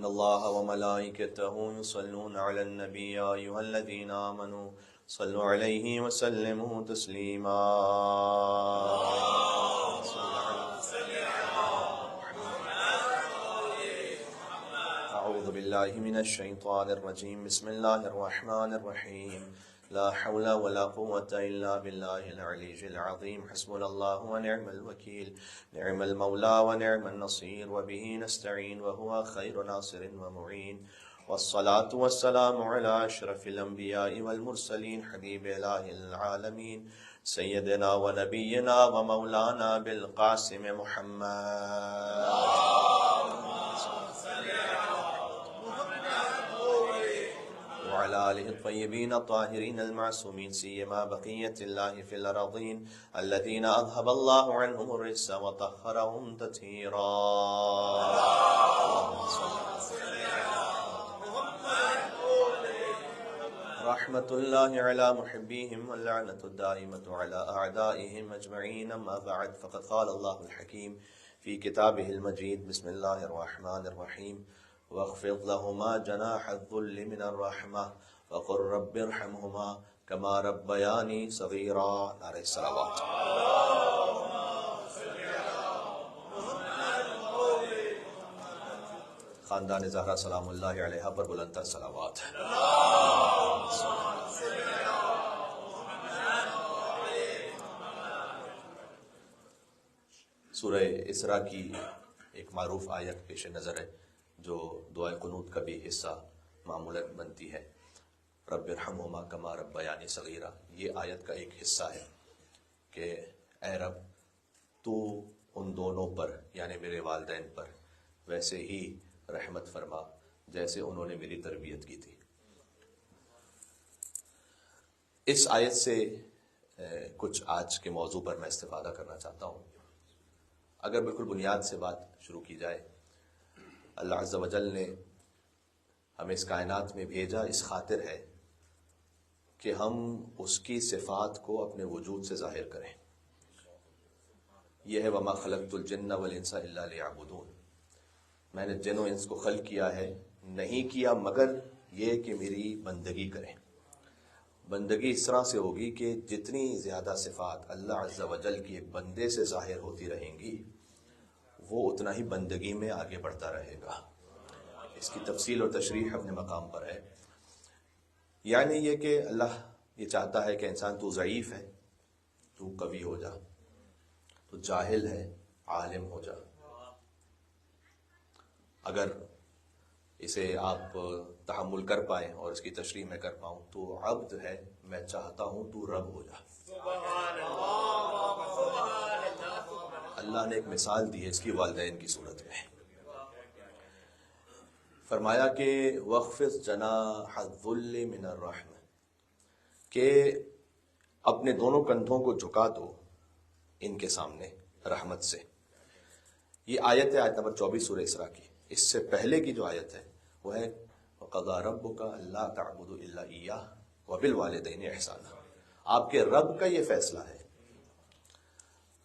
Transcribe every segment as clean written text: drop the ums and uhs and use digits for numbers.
إن الله وملائكته يصلون على النبي يا أيها الذين آمنوا صلوا عليه وسلموا تسليما. أعوذ بالله من الشيطان الرجيم. بسم الله الرحمن الرحيم. لا حول ولا قوة إلا بالله العلي العظيم. حسبنا الله ونعم الوكيل، نعم المولى ونعم النصير، وبه نستعين وهو خير ناصر ومعين. والصلاة والسلام على أشرف الأنبياء والمرسلين حبيب إله العالمين سيدنا ونبينا ومولانا بالقاسم محمد وعلى آله الطيبين الطاهرين المعصومين، سيما بقية الله في الأراضين الذين أذهب الله عنهم الرجس وطهرهم تطهيرا. رحمة الله على محبيهم واللعنة الدائمة على أعدائهم أجمعين. أما بعد، فقد قال الله الحكيم في كتابه المجيد: بسم الله الرحمن الرحيم. واخفض لهما جناح الذل من الرحمة وقل رب ارحمهما كما ربياني صغيرا. نعرہ الصلوات. خاندان زہرا سلام اللہ علیہ پر بلندتر صلوات. سورہ اسراء کی ایک معروف آیت پیش نظر ہے جو دعائے قنوت کا بھی حصہ معمولاً بنتی ہے. رب ارحمہما کما ربیانی صغیرا. یہ آیت کا ایک حصہ ہے کہ اے رب تو ان دونوں پر یعنی میرے والدین پر ویسے ہی رحمت فرما جیسے انہوں نے میری تربیت کی تھی. اس آیت سے کچھ آج کے موضوع پر میں استفادہ کرنا چاہتا ہوں. اگر بالکل بنیاد سے بات شروع کی جائے، اللہ عز و جل نے ہمیں اس کائنات میں بھیجا اس خاطر ہے کہ ہم اس کی صفات کو اپنے وجود سے ظاہر کریں. یہ ہے وما خلقت الجن والانس الا لیعبدون. میں نے جن و انس کو خلق کیا ہے، نہیں کیا مگر یہ کہ میری بندگی کریں. بندگی اس طرح سے ہوگی کہ جتنی زیادہ صفات اللہ عز و جل کی ایک بندے سے ظاہر ہوتی رہیں گی وہ اتنا ہی بندگی میں آگے بڑھتا رہے گا. اس کی تفصیل اور تشریح اپنے مقام پر ہے. یعنی یہ کہ اللہ یہ چاہتا ہے کہ انسان تو ضعیف ہے تو قوی ہو جا، تو جاہل ہے عالم ہو جا. اگر اسے آپ تحمل کر پائیں اور اس کی تشریح میں کر پاؤں تو عبد ہے، میں چاہتا ہوں تو رب ہو جا. اللہ نے ایک مثال دی ہے اس کی والدین کی صورت میں. فرمایا کہ وَاخْفِضْ جَنَاحَ الذُّلِّ مِنَ الرَّحْمَةِ، کہ اپنے دونوں کندھوں کو جھکا دو ان کے سامنے رحمت سے. یہ آیت ہے آیت نمبر 24 سورہ اسراء کی. اس سے پہلے کی جو آیت ہے وہ ہے وَقَضَىٰ رَبُّكَ أَلَّا تَعْبُدُوا إِلَّا إِيَّاهُ وَبِالْوَالِدَيْنِ إِحْسَانًا. آپ کے رب کا یہ فیصلہ ہے.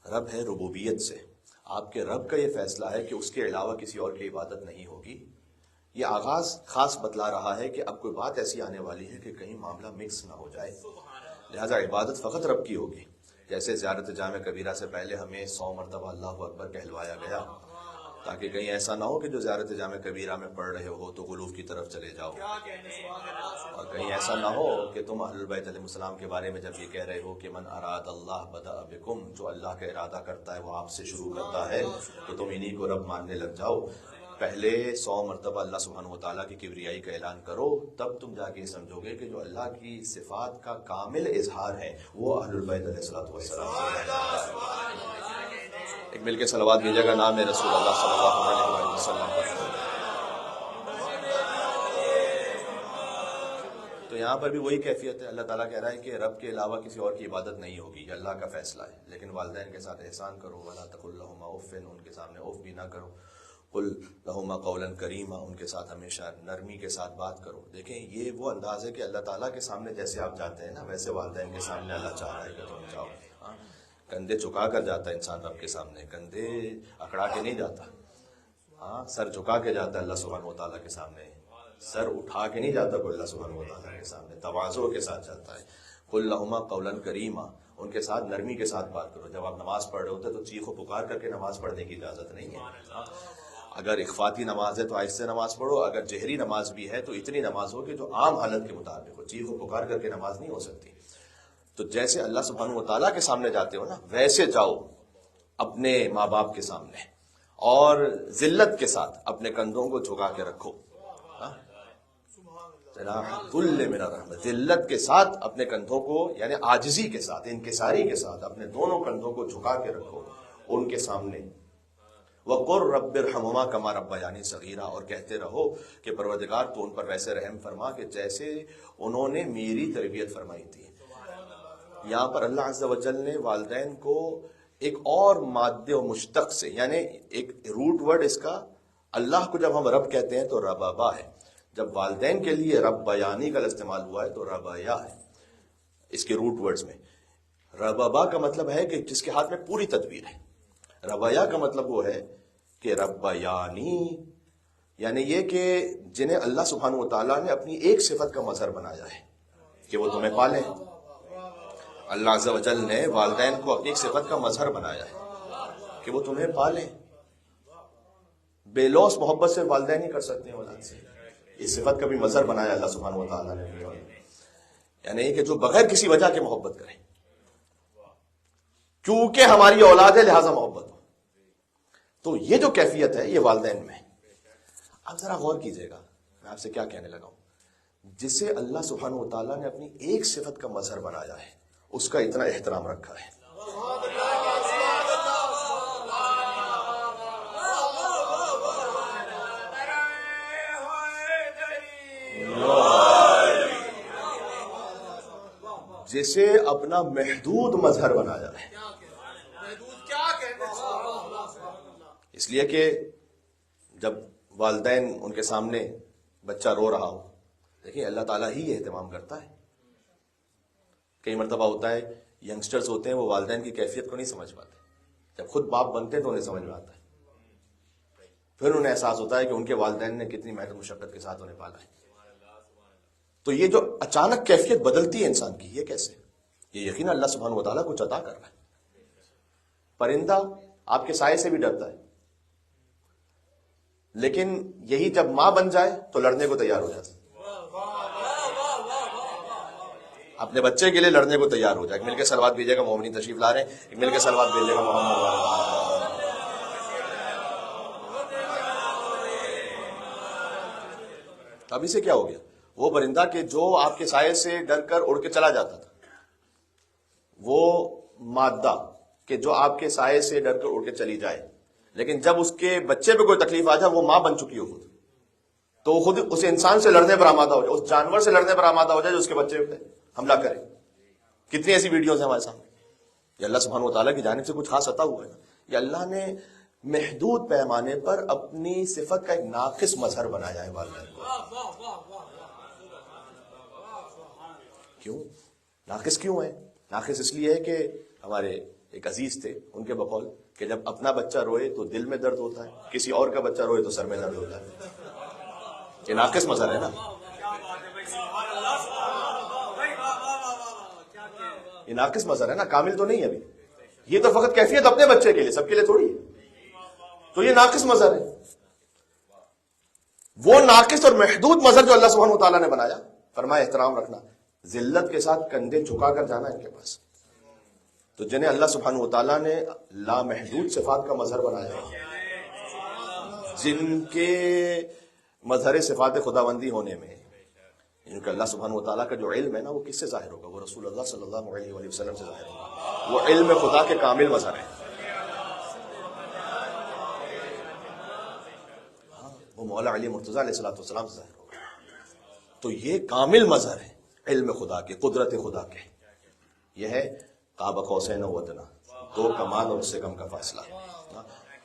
رب ہے ربوبیت سے. آپ کے رب کا یہ فیصلہ ہے کہ اس کے علاوہ کسی اور کی عبادت نہیں ہوگی. یہ آغاز خاص بتلا رہا ہے کہ اب کوئی بات ایسی آنے والی ہے کہ کہیں معاملہ مکس نہ ہو جائے، لہٰذا عبادت فقط رب کی ہوگی. جیسے زیارت جامع کبیرہ سے پہلے ہمیں 100 مرتبہ اللہ اکبر کہلوایا گیا تاکہ کہیں ایسا نہ ہو کہ جو زیارت جامع کبیرہ میں پڑھ رہے ہو تو غلوف کی طرف چلے جاؤ، اور کہیں ایسا نہ ہو کہ تم اہل البیت علیہ السلام کے بارے میں جب یہ کہہ رہے ہو کہ من اراد اللہ بدأ بکم، جو اللہ کا ارادہ کرتا ہے وہ آپ سے شروع کرتا ہے، تو تم انہی کو رب ماننے لگ جاؤ. پہلے 100 مرتبہ اللہ سبحانہ وتعالیٰ کی کبریائی کا اعلان کرو، تب تم جا کے سمجھو گے کہ جو اللہ کی صفات کا کامل اظہار ہے وہ اہل البیت علیہ السلام سے. ایک مل کے صلوات بھیجے گا نام رسول اللہ صلی اللہ علیہ وسلم پر. تو یہاں پر بھی وہی کیفیت ہے. اللہ تعالیٰ کہہ رہا ہے کہ رب کے علاوہ کسی اور کی عبادت نہیں ہوگی، یہ اللہ کا فیصلہ ہے. لیکن والدین کے ساتھ احسان کرو. وَلَا تَقُل لَهُمَا أُفٍّ، ان کے سامنے اف بھی نہ کرو. قُلْ لَهُمَا قَوْلًا كَرِيمًا، ان کے ساتھ ہمیشہ نرمی کے ساتھ بات کرو. دیکھیں یہ وہ انداز ہے کہ اللہ تعالیٰ کے سامنے جیسے آپ جاتے ہیں نا، ویسے والدین کے سامنے اللہ چاہ رہا ہے کہ تم جاؤ. کندھے چکا کر جاتا ہے انسان رب کے سامنے، کندھے اکڑا کے نہیں جاتا. ہاں سر جھکا کے جاتا ہے اللہ سبحانہ و تعالیٰ کے سامنے، سر اٹھا کے نہیں جاتا کوئی اللہ سبحانہ و تعالیٰ کے سامنے، تواضع کے ساتھ جاتا ہے۔ قل لہما قولا کریما، ان کے ساتھ نرمی کے ساتھ بات کرو۔ جب آپ نماز پڑھ رہے ہوتے تو چیخ و پکار کر کے نماز پڑھنے کی اجازت نہیں ہے۔ اگر اخفاتی نماز ہے تو آہستہ نماز پڑھو، اگر جہری نماز بھی ہے تو اتنی نماز ہو کہ جو عام حالت کے مطابق ہو، چیخ و پکار کر کے نماز نہیں ہو سکتی۔ تو جیسے اللہ سبحانہ و تعالیٰ کے سامنے جاتے ہو نا، ویسے جاؤ اپنے ماں باپ کے سامنے، اور ذلت کے ساتھ اپنے کندھوں کو جھکا کے رکھو، ذل من الرحمہ، ذلت کے ساتھ اپنے کندھوں کو، یعنی عاجزی کے ساتھ، انکساری کے ساتھ اپنے دونوں کندھوں کو جھکا کے رکھو ان کے سامنے۔ وَقُلْ رَبِّ ارْحَمْهُمَا كَمَا رَبَّيَانِي صَغِيرًا، اور کہتے رہو کہ پروردگار تو ان پر ویسے رحم فرما کہ جیسے انہوں نے میری تربیت فرمائی تھی۔ یہاں پر اللہ عز و جل نے والدین کو ایک اور مادے و مشتق سے، یعنی ایک روٹ ورڈ اس کا، اللہ کو جب ہم رب کہتے ہیں تو ربابا ہے، جب والدین کے لیے رب بیانی کا استعمال ہوا ہے تو ربایا ہے۔ اس کے روٹ ورڈز میں ربابا کا مطلب ہے کہ جس کے ہاتھ میں پوری تدبیر ہے، ربایا کا مطلب وہ ہے کہ ربیانی، یعنی یہ کہ جنہیں اللہ سبحانہ و تعالیٰ نے اپنی ایک صفت کا مظہر بنایا ہے کہ وہ تمہیں پالیں۔ اللہ عز و جل نے والدین کو اپنی ایک صفت کا مظہر بنایا ہے کہ وہ تمہیں پالیں۔ بے لوث محبت سے والدین نہیں کر سکتے ہیں اولاد سے، اس صفت کا بھی مظہر بنایا اللہ سبحانہ و تعالیٰ نے، یعنی کہ جو بغیر کسی وجہ کے محبت کریں، کیونکہ ہماری اولاد ہے لہذا محبت ہو۔ تو یہ جو کیفیت ہے یہ والدین میں، اب ذرا غور کیجئے گا میں آپ سے کیا کہنے لگا ہوں۔ جسے اللہ سبحانہ و تعالیٰ نے اپنی ایک صفت کا مظہر بنایا ہے اس کا اتنا احترام رکھا ہے۔ جسے اپنا محدود مظہر بنایا ہے، اس لیے کہ جب والدین ان کے سامنے بچہ رو رہا ہو، دیکھیں اللہ تعالیٰ ہی یہ اہتمام کرتا ہے۔ کئی مرتبہ ہوتا ہے ینگسٹرز ہوتے ہیں وہ والدین کی کیفیت کو نہیں سمجھ پاتے، جب خود باپ بنتے ہیں تو انہیں سمجھ میں آتا ہے، پھر انہیں احساس ہوتا ہے کہ ان کے والدین نے کتنی محنت مشقت کے ساتھ انہیں پالا ہے۔ تو یہ جو اچانک کیفیت بدلتی ہے انسان کی، یہ کیسے؟ یہ یقینا اللہ سبحانہ و تعالیٰ کچھ عطا کر رہا ہے۔ پرندہ آپ کے سائے سے بھی ڈرتا ہے، لیکن یہی جب ماں بن جائے تو لڑنے کو تیار ہو جاتا ہے، اپنے بچے کے لیے لڑنے کو تیار ہو جائے۔ مل کے صلوات بھیجے گا، مومنین تشریف لا رہے ہیں، مل کے صلوات بھیجے گا محمد۔ اب اسے کیا ہو گیا؟ وہ پرندہ کہ جو آپ کے سائے سے ڈر کر اڑ کے چلا جاتا تھا، وہ مادہ کہ جو آپ کے سائے سے ڈر کر اڑ کے چلی جائے، لیکن جب اس کے بچے پہ کوئی تکلیف آ جائے، وہ ماں بن چکی ہو خود، تو خود اس انسان سے لڑنے پر آمادہ ہو جائے، اس جانور سے لڑنے پر آمادہ ہو جائے جو اس کے بچے پہ حملہ کرے۔ کتنی ایسی ویڈیوز ہیں ہمارے سامنے۔ یہ اللہ سبحانہ و تعالیٰ کی جانب سے کچھ خاص عطا ہوا ہے نا۔ یہ اللہ نے محدود پیمانے پر اپنی صفت کا ایک ناقص مظہر بنایا ہے والدین کو۔ کیوں ناقص کیوں ہے؟ ناقص اس لیے ہے کہ ہمارے ایک عزیز تھے، ان کے بقول کہ جب اپنا بچہ روئے تو دل میں درد ہوتا ہے، کسی اور کا بچہ روئے تو سر میں درد ہوتا ہے۔ یہ ناقص مظہر ہے نا، یہ ناقص مظہر ہے نا، کامل تو نہیں ہے ابھی۔ یہ تو فقط کیفیت اپنے بچے کے لیے، سب کے لیے تھوڑی ہے، تو یہ ناقص مظہر ہے۔ وہ ناقص اور محدود مظہر جو اللہ سبحانہ و تعالیٰ نے بنایا، فرمایا احترام رکھنا، ذلت کے ساتھ کندھے جھکا کر جانا ان کے پاس۔ تو جنہیں اللہ سبحانہ و تعالیٰ نے لامحدود صفات کا مظہر بنایا ہے، جن کے مظہر صفات خداوندی ہونے میں ان کا اللہ سبحانہ و تعالیٰ کا جو علم ہے نا، وہ کس سے ظاہر ہوگا؟ وہ رسول اللہ صلی اللہ علیہ وآلہ وسلم سے ظاہر ہوگا۔ وہ علم خدا کے کامل مظہر ہے، وہ مولا علی مرتضیٰ علیہ السلام سے ظاہر ہوگا۔ تو یہ کامل مظہر ہے علم خدا کے، قدرت خدا کے۔ یہ ہے قاب قوسین و ادنیٰ، دو کمال اور اس سے کم کا فاصلہ۔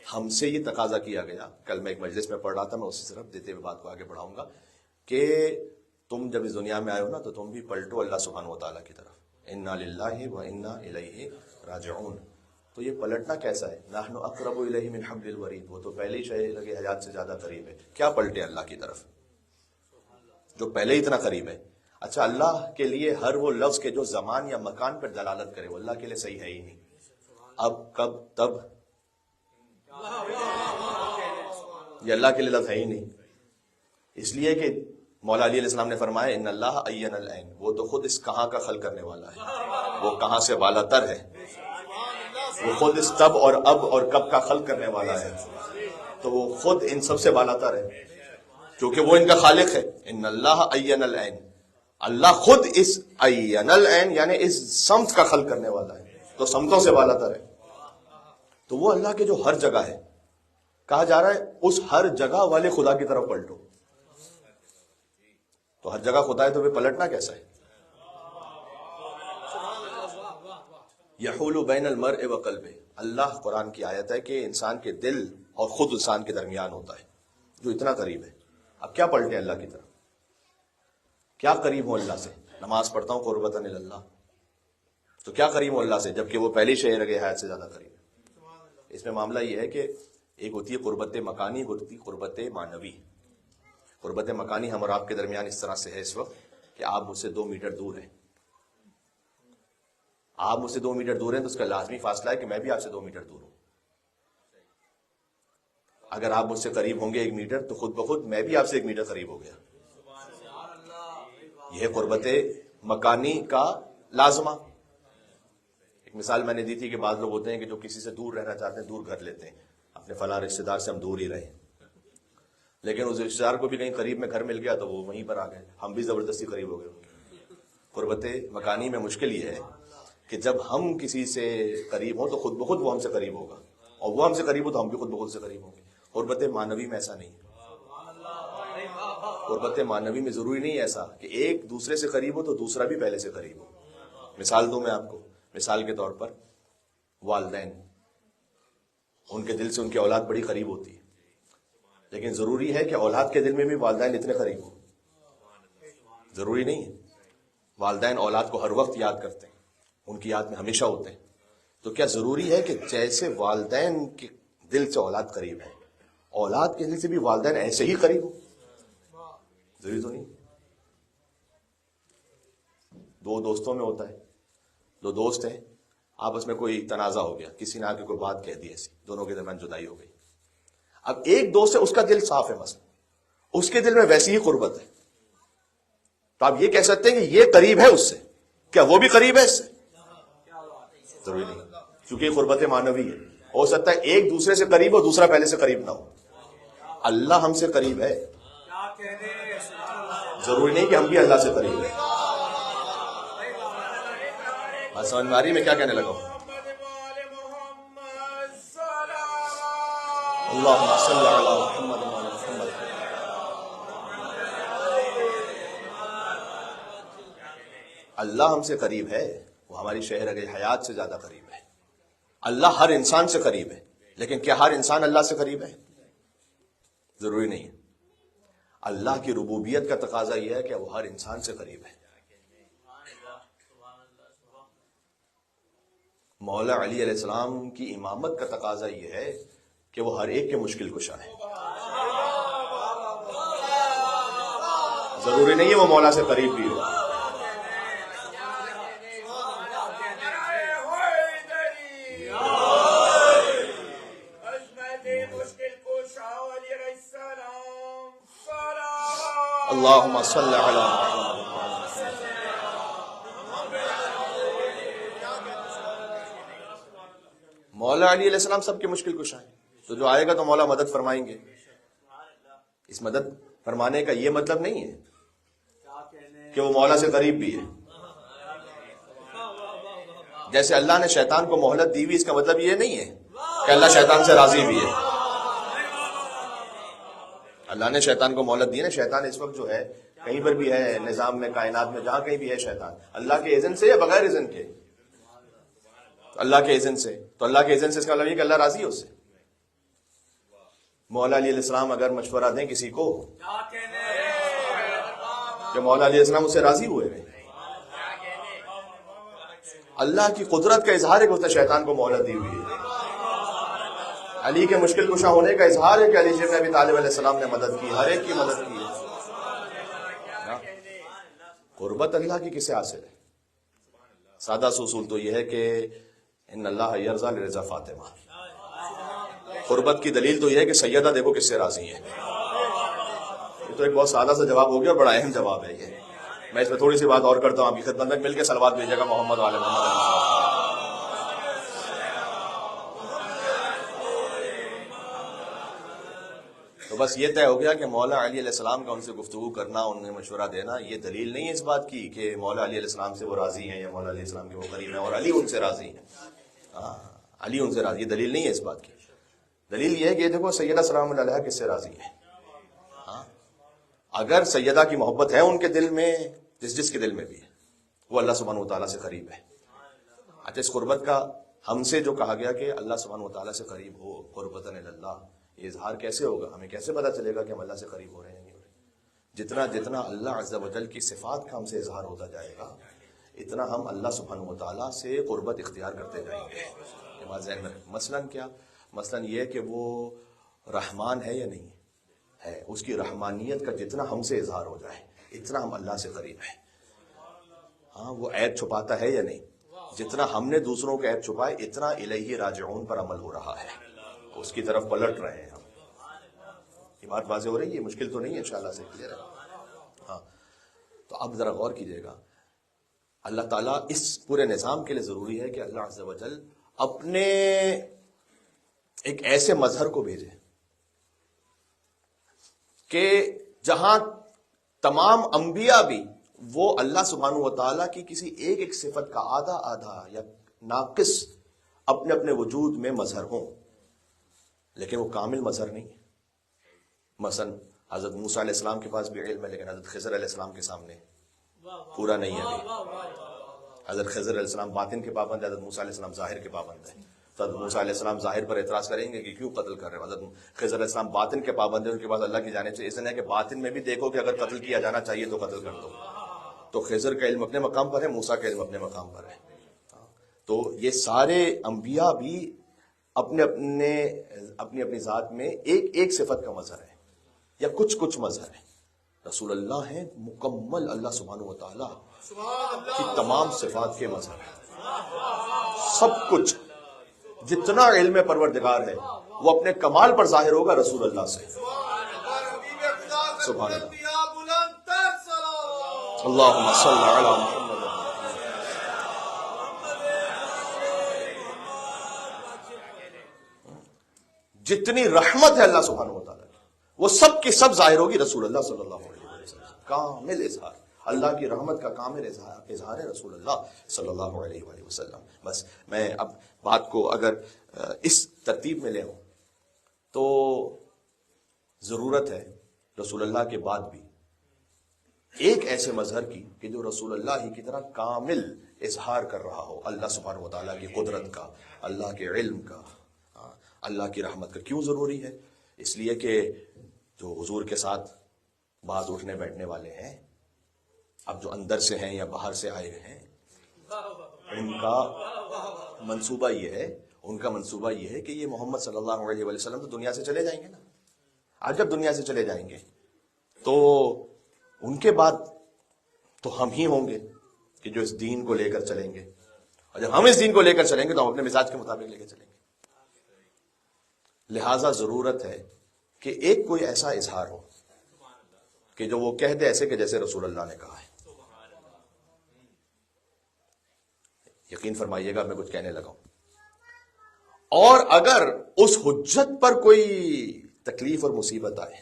ہم سے یہ تقاضا کیا گیا، کل میں ایک مجلس میں پڑھ رہا تھا، میں اسی طرف دیتے ہوئے بات کو آگے بڑھاؤں گا، کہ تم جب اس دنیا میں آئے ہو نا تو تم بھی پلٹو اللہ سبحانہ و تعالیٰ کی طرف، انا للہ و انا الیہ راجعون۔ تو یہ پلٹنا کیسا ہے؟ نحن اقرب الیہ من حبل الورید، وہ تو پہلے ہی شہر کے حیات سے زیادہ قریب ہے، کیا پلٹے اللہ کی طرف جو پہلے ہی اتنا قریب ہے؟ اچھا، اللہ کے لیے ہر وہ لفظ کے جو زمان یا مکان پر دلالت کرے وہ اللہ کے لیے صحیح ہے ہی نہیں. اب کب تب یہ اللہ کے لیے لفظ ہے ہی نہیں، اس لیے کہ مولا علی علیہ السلام نے فرمایا ان اللہ عین العین، وہ تو خود اس کہاں کا خلق کرنے والا ہے، وہ کہاں سے بالا تر ہے، وہ خود اس تب اور اب اور کب کا خلق کرنے والا ہے، تو وہ خود ان سب سے بالا تر ہے کیونکہ وہ ان کا خالق ہے. ان اللہ عین العین، اللہ خود اس عین العین یعنی اس سمت کا خلق کرنے والا ہے، تو سمتوں سے بالا تر ہے. تو وہ اللہ کے جو ہر جگہ ہے، کہا جا رہا ہے اس ہر جگہ والے خدا کی طرف پلٹو. تو ہر جگہ خدا ہے تو پھر پلٹنا کیسا ہے؟ یحول بین المرء وقلبہ، اللہ قرآن کی آیت ہے کہ انسان کے دل اور خود انسان کے درمیان ہوتا ہے جو اتنا قریب ہے. اب کیا پلٹے اللہ کی طرف؟ کیا قریب ہو اللہ سے؟ نماز پڑھتا ہوں قربتاً اللہ، تو کیا قریب ہو اللہ سے جبکہ وہ پہلی شہر کے حیات سے زیادہ قریب ہے. اس میں معاملہ یہ ہے کہ ایک ہوتی ہے قربت مکانی، ہوتی ہے قربت معنوی. قربت مکانی ہم اور آپ کے درمیان اس طرح سے ہے اس وقت کہ آپ مجھ سے 2 میٹر دور ہیں. آپ مجھ سے 2 میٹر دور ہیں تو اس کا لازمی فاصلہ ہے کہ میں بھی آپ سے 2 میٹر دور ہوں. اگر آپ مجھ سے قریب ہوں گے 1 میٹر تو خود بخود میں بھی آپ سے 1 میٹر قریب ہو گیا. یہ ہے قربت مکانی کا لازمہ. ایک مثال میں نے دی تھی کہ بعض لوگ ہوتے ہیں کہ جو کسی سے دور رہنا چاہتے ہیں دور گھر لیتے ہیں، اپنے فلاں رشتے دار سے ہم دور ہی رہیں، لیکن اس رشتے دار کو بھی کہیں قریب میں گھر مل گیا تو وہ وہیں پر آ گئے، ہم بھی زبردستی قریب ہو گئے. قربت مکانی میں مشکل یہ ہے کہ جب ہم کسی سے قریب ہوں تو خود بخود وہ ہم سے قریب ہوگا، اور وہ ہم سے قریب ہو تو ہم بھی خود بخود سے قریب ہوں گے. قربت معنوی میں ایسا نہیں ہے. قربت معنوی میں ضروری نہیں ایسا کہ ایک دوسرے سے قریب ہو تو دوسرا بھی پہلے سے قریب ہو. مثال دوں میں آپ کو، مثال کے طور پر والدین، ان کے دل سے ان کی اولاد بڑی قریب ہوتی ہے، لیکن ضروری ہے کہ اولاد کے دل میں بھی والدین اتنے قریب ہوں؟ ضروری نہیں ہے. والدین اولاد کو ہر وقت یاد کرتے ہیں، ان کی یاد میں ہمیشہ ہوتے ہیں. تو کیا ضروری ہے کہ جیسے والدین کے دل سے اولاد قریب ہے، اولاد کے دل سے بھی والدین ایسے ہی قریب ہو؟ ضروری تو نہیں. 2 دوستوں میں ہوتا ہے، 2 دوست ہیں، آپس میں کوئی تنازع ہو گیا، کسی نے آ کے کوئی بات کہہ دی ایسی، دونوں کے درمیان جدائی ہو گئی. اب ایک دوست ہے اس کا دل صاف ہے، مثلا اس کے دل میں ویسی ہی قربت ہے، تو آپ یہ کہہ سکتے ہیں کہ یہ قریب ہے اس سے، کیا وہ بھی قریب ہے اس سے؟ ضروری نہیں، کیونکہ یہ قربت معنوی ہے. ہو سکتا ہے ایک دوسرے سے قریب ہو، دوسرا پہلے سے قریب نہ ہو. اللہ ہم سے قریب ہے، ضروری نہیں کہ ہم بھی اللہ سے قریب ہیں. سمجھ میں آ رہی میں کیا کہنے لگا ہوں؟ اللہم صلی علی محمد وعلی محمد. اللہ ہم سے قریب ہے، وہ ہماری شہر حیات سے زیادہ قریب ہے. اللہ ہر انسان سے قریب ہے، لیکن کیا ہر انسان اللہ سے قریب ہے؟ ضروری نہیں ہے. اللہ کی ربوبیت کا تقاضا یہ ہے کہ وہ ہر انسان سے قریب ہے. مولا علی علیہ السلام کی امامت کا تقاضا یہ ہے کہ وہ ہر ایک کے مشکل کشا ہے. ضروری نہیں ہے وہ مولا سے قریب بھی ہو. اللہم صلی علی محمد. مولا علی علیہ السلام سب کے مشکل کشا ہیں، تو جو آئے گا تو مولا مدد فرمائیں گے. اس مدد فرمانے کا یہ مطلب نہیں ہے کہ وہ مولا سے قریب بھی ہے. جیسے اللہ نے شیطان کو مہلت دی ہوئی، اس کا مطلب یہ نہیں ہے کہ اللہ شیطان سے راضی بھی ہے. اللہ نے شیطان کو مہلت دی نا. شیطان اس وقت جو ہے کہیں پر بھی ہے نظام میں، کائنات میں، جہاں کہیں بھی ہے شیطان، اللہ کے اذن سے یا بغیر اذن کے؟ اللہ کے اذن سے. تو اللہ کے اذن سے اس کا مطلب یہ کہ اللہ راضی ہے اس سے. مولا علی علیہ السلام اگر مشورہ دیں کسی کو کہ مولا علیہ السلام اس سے راضی ہوئے ہیں، اللہ کی قدرت کا اظہار ہے کہ اس نے شیطان کو مہلت دی ہوئی ہے. علی کے مشکل کشا ہونے کا اظہار ہے کہ علی بن ابی طالب علیہ السلام نے مدد کی، ہر ایک کی مدد کی. قربت اللہ کی کسے حاصل ہے؟ سادہ سا اصول تو یہ ہے کہ ان اللہ یرضی لرضا فاطمہ. قربت کی دلیل تو یہ ہے کہ سیدہ دیکھو کس سے راضی ہے. یہ تو ایک بہت سادہ سا جواب ہو گیا، بڑا اہم جواب ہے یہ. میں اس میں تھوڑی سی بات اور کرتا ہوں، آپ کی خدمت میں مل کے صلوات بھیجیے گا محمد وعلی محمد علیہ السلام. تو بس یہ طے ہو گیا کہ مولا علی علیہ السلام کا ان سے گفتگو کرنا، انہیں مشورہ دینا، یہ دلیل نہیں ہے اس بات کی کہ مولا علی علیہ السلام سے وہ راضی ہیں یا مولا علیہ السلام کے وہ قریب ہیں اور علی ان سے راضی ہیں. علی ان سے راضی، یہ دلیل نہیں ہے اس بات کی. دلیل یہ ہے کہ دیکھو سیدہ سلام اللہ علیہا کس سے راضی ہے. اگر سیدہ کی محبت ہے ان کے دل میں، جس کے دل میں بھی ہے، وہ اللہ سبحانہ وتعالیٰ سے قریب ہے. اچھا، اس قربت کا ہم سے جو کہا گیا کہ اللہ سبحانہ وتعالیٰ سے قریب ہو، قربتاً اللہ، یہ اظہار کیسے ہوگا؟ ہمیں کیسے پتا چلے گا کہ ہم اللہ سے قریب ہو رہے ہیں نہیں ہو رہے؟ جتنا اللہ عز و جل کی صفات کا ہم سے اظہار ہوتا جائے گا، اتنا ہم اللہ سبحانہ وتعالیٰ سے قربت اختیار کرتے جائیں گے. یہ بات ذہن میں رکھیں. مثلاً کیا؟ مثلاً یہ کہ وہ رحمان ہے یا نہیں ہے، اس کی رحمانیت کا جتنا ہم سے اظہار ہو جائے اتنا ہم اللہ سے قریب ہیں. ہاں، وہ عیب چھپاتا ہے یا نہیں؟ جتنا ہم نے دوسروں کے عیب چھپائے اتنا الیہ راجعون پر عمل ہو رہا ہے، اس کی طرف پلٹ رہے ہیں ہم. یہ بات واضح ہو رہی ہے، مشکل تو نہیں ہے، انشاءاللہ سے کلیئر ہے. ہاں، تو اب ذرا غور کیجئے گا. اللہ تعالیٰ اس پورے نظام کے لیے ضروری ہے کہ اللہ عز و جل اپنے ایک ایسے مظہر کو بھیجے کہ جہاں تمام انبیاء بھی وہ اللہ سبحانہ وتعالیٰ کی کسی ایک صفت کا آدھا یا ناقص اپنے اپنے وجود میں مظہر ہوں، لیکن وہ کامل مظہر نہیں ہے. مثلا حضرت موسیٰ علیہ السلام کے پاس بھی علم ہے، لیکن حضرت خضر علیہ السلام کے سامنے پورا نہیں ہے ابھی. حضرت خضر علیہ السلام باطن کے پابند ہے، حضرت موسیٰ علیہ السلام ظاہر کے پابند ہے. تو حضرت موسیٰ علیہ السلام ظاہر پر اعتراض کریں گے کہ کیوں قتل کر رہے ہیں. حضرت خضر علیہ السلام باطن کے پابند ہے، ان کے پاس اللہ کی جانب سے اذن ہے کہ باطن میں بھی دیکھو کہ اگر قتل کیا جانا چاہیے تو قتل کر دو. تو خضر کا علم اپنے مقام پر ہے، موسیٰ کا علم اپنے مقام پر ہے. تو یہ سارے انبیاء بھی اپنے اپنی ذات میں ایک صفت کا مظہر ہے یا کچھ مظہر ہے. رسول اللہ ہیں مکمل اللہ سبحانہ وتعالیٰ کی تمام صفات کے مظہر ہیں. سب کچھ جتنا علم پروردگار ہے وہ اپنے کمال پر ظاہر ہوگا رسول اللہ سے. سبحان اللہ. اللہم صل علی محمد. جتنی رحمت ہے اللہ سبحانہ وتعالیٰ کی، وہ سب کی سب ظاہر ہوگی رسول اللہ صلی اللہ علیہ وسلم. کامل اظہار اللہ کی رحمت کا کامل اظہار ہے رسول اللہ صلی اللہ علیہ وآلہ وسلم. بس میں اب بات کو اگر اس ترتیب میں لے آؤں تو ضرورت ہے رسول اللہ کے بعد بھی ایک ایسے مظہر کی کہ جو رسول اللہ ہی کی طرح کامل اظہار کر رہا ہو اللہ سبحانہ وتعالیٰ کی قدرت کا، اللہ کے علم کا، اللہ کی رحمت کا. کیوں ضروری ہے؟ اس لیے کہ جو حضور کے ساتھ بعض اٹھنے بیٹھنے والے ہیں، اب جو اندر سے ہیں یا باہر سے آئے ہیں، ان کا منصوبہ یہ ہے کہ یہ محمد صلی اللہ علیہ وسلم تو دنیا سے چلے جائیں گے نا. آج جب دنیا سے چلے جائیں گے تو ان کے بعد تو ہم ہی ہوں گے کہ جو اس دین کو لے کر چلیں گے، اور جب ہم اس دین کو لے کر چلیں گے تو ہم اپنے مزاج کے مطابق لے کر چلیں گے. لہٰذا ضرورت ہے کہ ایک کوئی ایسا اظہار ہو کہ جو وہ کہہ دے ایسے کہ جیسے رسول اللہ نے کہا ہے. یقین فرمائیے گا میں کچھ کہنے لگا ہوں. اور اگر اس حجت پر کوئی تکلیف اور مصیبت آئے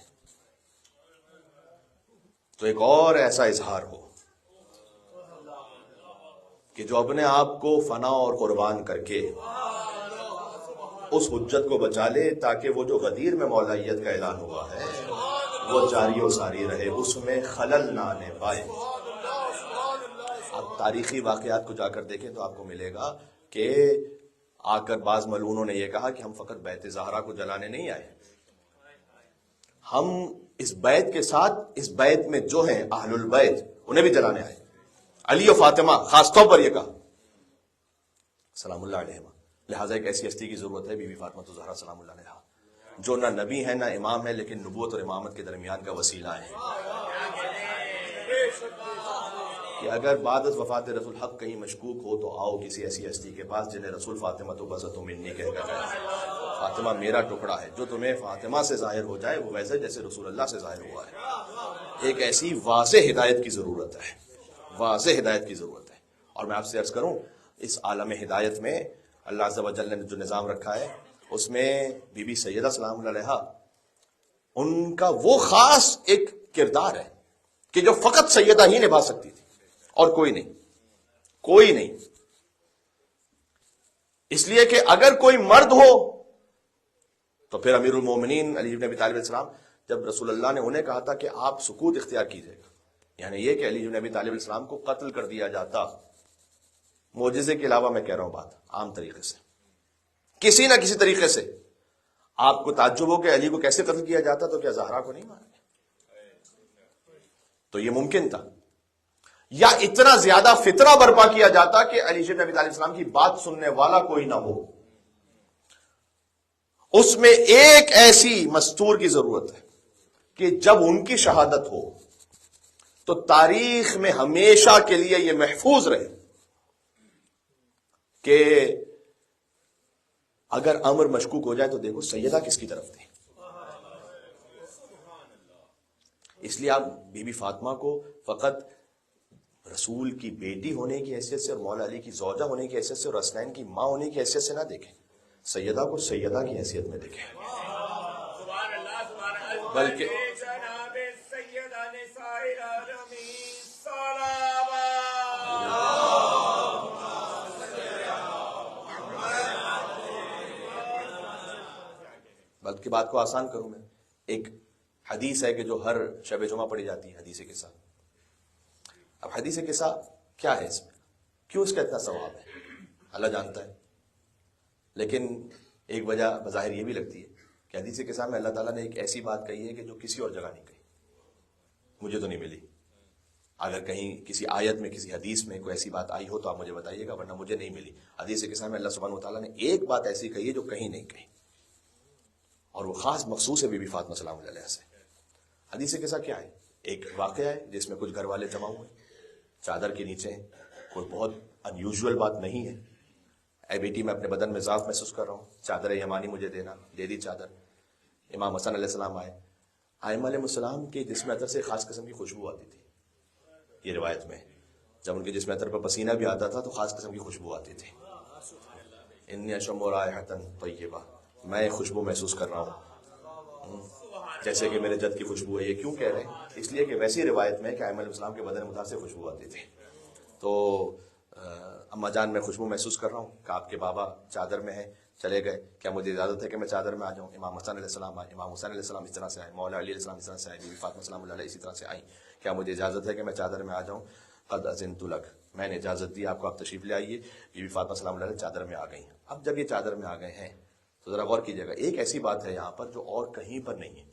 تو ایک اور ایسا اظہار ہو کہ جو اپنے آپ کو فنا اور قربان کر کے اس حجت کو بچا لے، تاکہ وہ جو غدیر میں مولائیت کا اعلان ہوا ہے وہ جاری و ساری رہے، اس میں خلل نہ آنے پائے. آپ تاریخی واقعات کو جا کر دیکھیں تو آپ کو ملے گا کہ آ کر بعض ملعونوں نے یہ کہا کہ ہم فقط بیت زہرا کو جلانے نہیں آئے، ہم اس بیت کے ساتھ اس بیت میں جو ہیں اہل البیت انہیں بھی جلانے آئے. علی و فاطمہ خاص طور پر یہ کہا سلام اللہ علیہما. لہٰذا ایک ایسی ہستی کی ضرورت ہے بی بی فاطمہ الزہرا سلام اللہ علیہا، جو نہ نبی ہے نہ امام ہے لیکن نبوت اور امامت کے درمیان کا وسیلہ ہے، کہ اگر بعد از وفات رسول حق کہیں مشکوک ہو تو آؤ کسی ایسی ہستی کے پاس جنہیں رسول فاطمہ تو بزت منی کہہ کر جائے، فاطمہ میرا ٹکڑا ہے. جو تمہیں فاطمہ سے ظاہر ہو جائے وہ ویسے جیسے رسول اللہ سے ظاہر ہوا ہے. ایک ایسی واضح ہدایت کی ضرورت ہے، واضح ہدایت کی ضرورت ہے. اور میں آپ سے عرض کروں، اس عالم ہدایت میں اللہ عز و جل نے جو نظام رکھا ہے اس میں بی بی سیدہ سلام اللہ علیہا ان کا وہ خاص ایک کردار ہے کہ جو فقط سیدہ ہی نبھا سکتی تھی اور کوئی نہیں، کوئی نہیں. اس لیے کہ اگر کوئی مرد ہو تو پھر امیر المومنین علی بن ابی طالب علیہ السلام، جب رسول اللہ نے انہیں کہا تھا کہ آپ سکوت اختیار کیجیے گا، یعنی یہ کہ علی بن ابی طالب علیہ السلام کو قتل کر دیا جاتا، معجزے کے علاوہ میں کہہ رہا ہوں بات عام طریقے سے، کسی نہ کسی طریقے سے آپ کو تعجب ہو کہ علی کو کیسے قتل کیا جاتا، تو کیا زہرا کو نہیں مارا گیا؟ تو یہ ممکن تھا. یا اتنا زیادہ فتنہ برپا کیا جاتا کہ علی بن ابی طالب السلام کی بات سننے والا کوئی نہ ہو. اس میں ایک ایسی مستور کی ضرورت ہے کہ جب ان کی شہادت ہو تو تاریخ میں ہمیشہ کے لیے یہ محفوظ رہے کہ اگر امر مشکوک ہو جائے تو دیکھو سیدہ کس کی طرف تھی. اس لیے آپ بی بی فاطمہ کو فقط رسول کی بیٹی ہونے کی حیثیت سے اور مولا علی کی زوجہ ہونے کی حیثیت سے اور حسنین کی ماں ہونے کی حیثیت سے نہ دیکھیں، سیدہ کو سیدہ کی حیثیت میں دیکھیں. بلکہ بات کو آسان کروں میں، ایک حدیث ہے کہ جو ہر شب جمعہ پڑھی جاتی ہے، حدیث قصہ. اب حدیث قصہ کیا ہے، اس میں کیوں اس کا اتنا ثواب ہے اللہ جانتا ہے، لیکن ایک وجہ بظاہر یہ بھی لگتی ہے کہ حدیث قصہ میں اللہ تعالیٰ نے ایک ایسی بات کہی ہے کہ جو کسی اور جگہ نہیں کہی، مجھے تو نہیں ملی. اگر کہیں کسی آیت میں کسی حدیث میں کوئی ایسی بات آئی ہو تو آپ مجھے بتائیے گا، ورنہ مجھے نہیں ملی. حدیث قصہ میں اللہ سبحانہ وتعالیٰ نے ایک بات ایسی کہی ہے جو کہیں نہیں کہی، اور وہ خاص مخصوص ہے بی بی فاطمہ سلام اللہ علیہ سے. حدیث قصہ کیا ہے؟ ایک واقعہ ہے جس میں کچھ گھر والے جمع ہوئے، چادر کے نیچے ہیں، کوئی بہت انیوژول بات نہیں ہے. اے بیٹی میں اپنے بدن میں ضعف محسوس کر رہا ہوں، چادر یمانی مجھے دینا. دے دی چادر. امام حسن علیہ السلام آئے. ائمہ علیہ السلام کے جسم عطر سے خاص قسم کی خوشبو آتی تھی. یہ روایت میں جب ان کے جسم عطر پر پسینہ بھی آتا تھا تو خاص قسم کی خوشبو آتی تھی. انی اشم رائحۃ طیبہ، میں خوشبو محسوس کر رہا ہوں جیسے کہ میرے جد کی خوشبو ہے. یہ کیوں کہہ رہے ہیں؟ اس لیے کہ ویسی روایت میں کہ ائمہ علیہ السلام کے بدن مطہر سے خوشبو آتی تھی. تو اما جان میں خوشبو محسوس کر رہا ہوں کہ آپ کے بابا چادر میں ہیں، چلے گئے، کیا مجھے اجازت ہے کہ میں چادر میں آ جاؤں؟ امام حسن علیہ السلام آئے، امام حسین علیہ السلام اس طرح سے آئے، مولا علی علیہ السلام اس طرح سے آئے، بی بی فاطمہ سلام اللہ علیہ اسی طرح سے آئیں. کیا مجھے اجازت ہے کہ میں چادر میں آ جاؤں؟ قد اذنت لک، میں نے اجازت دی آپ کو، آپ تشریف لے آئیے. بی بی فاطمہ سلام اللہ علیہ چادر میں آ گئیں. اب جب یہ چادر میں آ گئے ہیں تو ذرا غور کیجیے گا، ایک ایسی بات ہے یہاں پر جو اور کہیں پر نہیں ہے.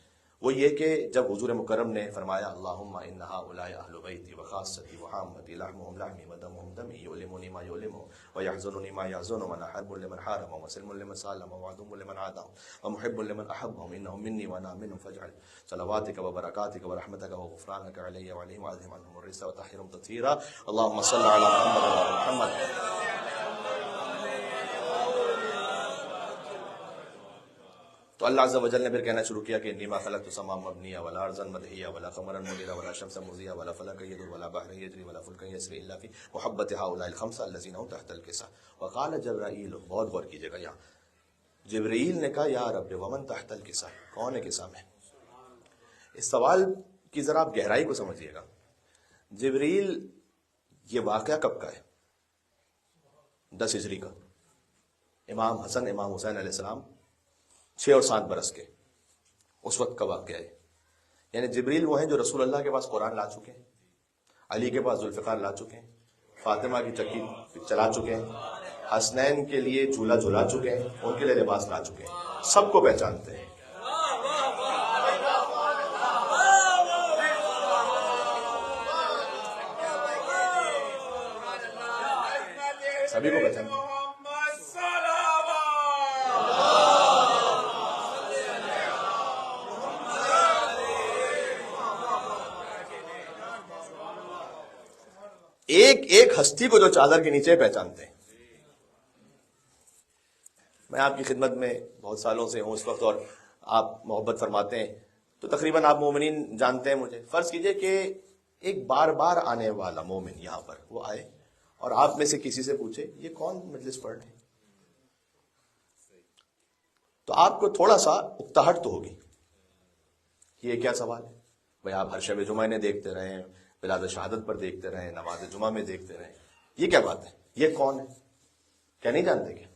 وہ یہ کہ جب حضور مکرم نے فرمایا اللہم ان ہؤلاء اہل بیتی وخاصتی وعامتی لحمهم لحمی ودمهم دمی یعلمونی ما یعلمهم ویحزنونی ما یحزنهم وانا حرب لمن حاربهم وسلم لمن سالمهم وعدو لمن عاداهم ومحب لمن احبهم انهم منی وانا منهم فاجعل صلواتک وبرکاتک ورحمتک وغفرانک علی وعلیہم واذهب عنهم الرجس وطهرهم تطہیرا. اللهم صل علی محمد وعلی محمد. تو اللہ عز و جل نے پھر کہنا شروع کیا کہ انی ما خلقت السماء مبنیہ ولا ارضا مدحیہ ولا قمرا منیرا ولا شمسا مضیہ ولا فلکا یدور ولا بحر یجری ولا فلکا یسری الا فی محبت هؤلاء الخمسہ الذین هم تحت الکسا. وقال جبرائیل، بہت غور کیجیے گا یہاں جبرائیل نے کہا یا رب ومن تحت الکسا، کون ہے کسا میں؟ اس سوال کی ذرا آپ گہرائی کو سمجھیے گا. جبرائیل یہ واقعہ کب کا ہے؟ 10 ہجری کا. امام حسن امام حسین علیہ السلام 6 اور 7 برس کے، اس وقت کا واقعہ ہے. یعنی جبریل وہ ہیں جو رسول اللہ کے پاس قرآن لا چکے ہیں، علی کے پاس ذوالفقار لا چکے ہیں، فاطمہ کی چکی چلا چکے ہیں، حسنین کے لیے جھولا جھلا چکے ہیں، ان کے لیے لباس لا چکے ہیں، سب کو پہچانتے ہیں. سبھی کو پہچانتے ہیں. ایک ایک ہستی کو جو چادر کے نیچے پہچانتے ہیں. میں آپ کی خدمت میں بہت سالوں سے ہوں اس وقت، اور آپ محبت فرماتے ہیں تو تقریباً آپ مومنین جانتے ہیں مجھے. فرض کیجئے کہ ایک بار بار آنے والا مومن یہاں پر وہ آئے اور آپ میں سے کسی سے پوچھے یہ کون مجلس پڑھ رہے ہیں، تو آپ کو تھوڑا سا اکتاہٹ تو ہوگی. یہ کیا سوال ہے بھائی؟ آپ ہر شب جمعہ نے دیکھتے رہے، بلاد شہادت پر دیکھتے رہے، نماز جمعہ میں دیکھتے رہے، یہ کیا بات ہے؟ یہ کون ہے؟ کیا نہیں جانتے کیا؟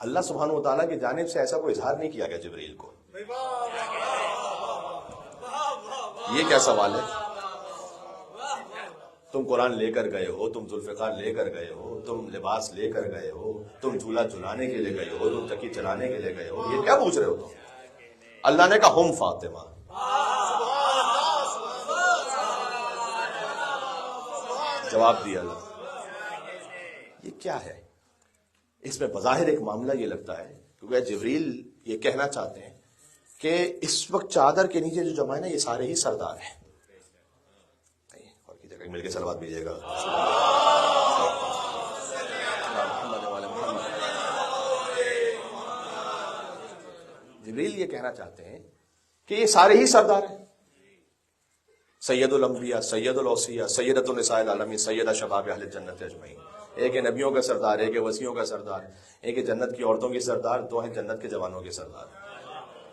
اللہ سبحانہ و تعالیٰ کی جانب سے ایسا کوئی اظہار نہیں کیا گیا جبرائیل کو. یہ کیا سوال ہے؟ تم قرآن لے کر گئے ہو، تم ذوالفقار لے کر گئے ہو، تم لباس لے کر گئے ہو، تم جھولا جھلانے کے لیے گئے ہو، تم تکی چلانے کے لیے گئے ہو، یہ کیا پوچھ رہے ہو تم؟ اللہ نے کہا ہم فاطمہ. جواب دیا اللہ. یہ کیا ہے؟ اس میں بظاہر ایک معاملہ یہ لگتا ہے کیونکہ جبریل یہ کہنا چاہتے ہیں کہ اس وقت چادر کے نیچے جو جمع ہے نا یہ سارے ہی سردار ہیں. اور کی جگہ مل کے صلوات بھیجیے گا. جبریل یہ کہنا چاہتے ہیں کہ یہ سارے ہی سردار ہیں. سید الانبیاء، سید الاوصیاء، سیدۃ النساء العالمین، سیدہ شباب اہل جنت اجمعین. ایک ہے نبیوں کا سردار، ایک ہے وصیوں کا سردار، ایک ہے جنت کی عورتوں کی سردار، دو ہیں جنت کے جوانوں کے سردار.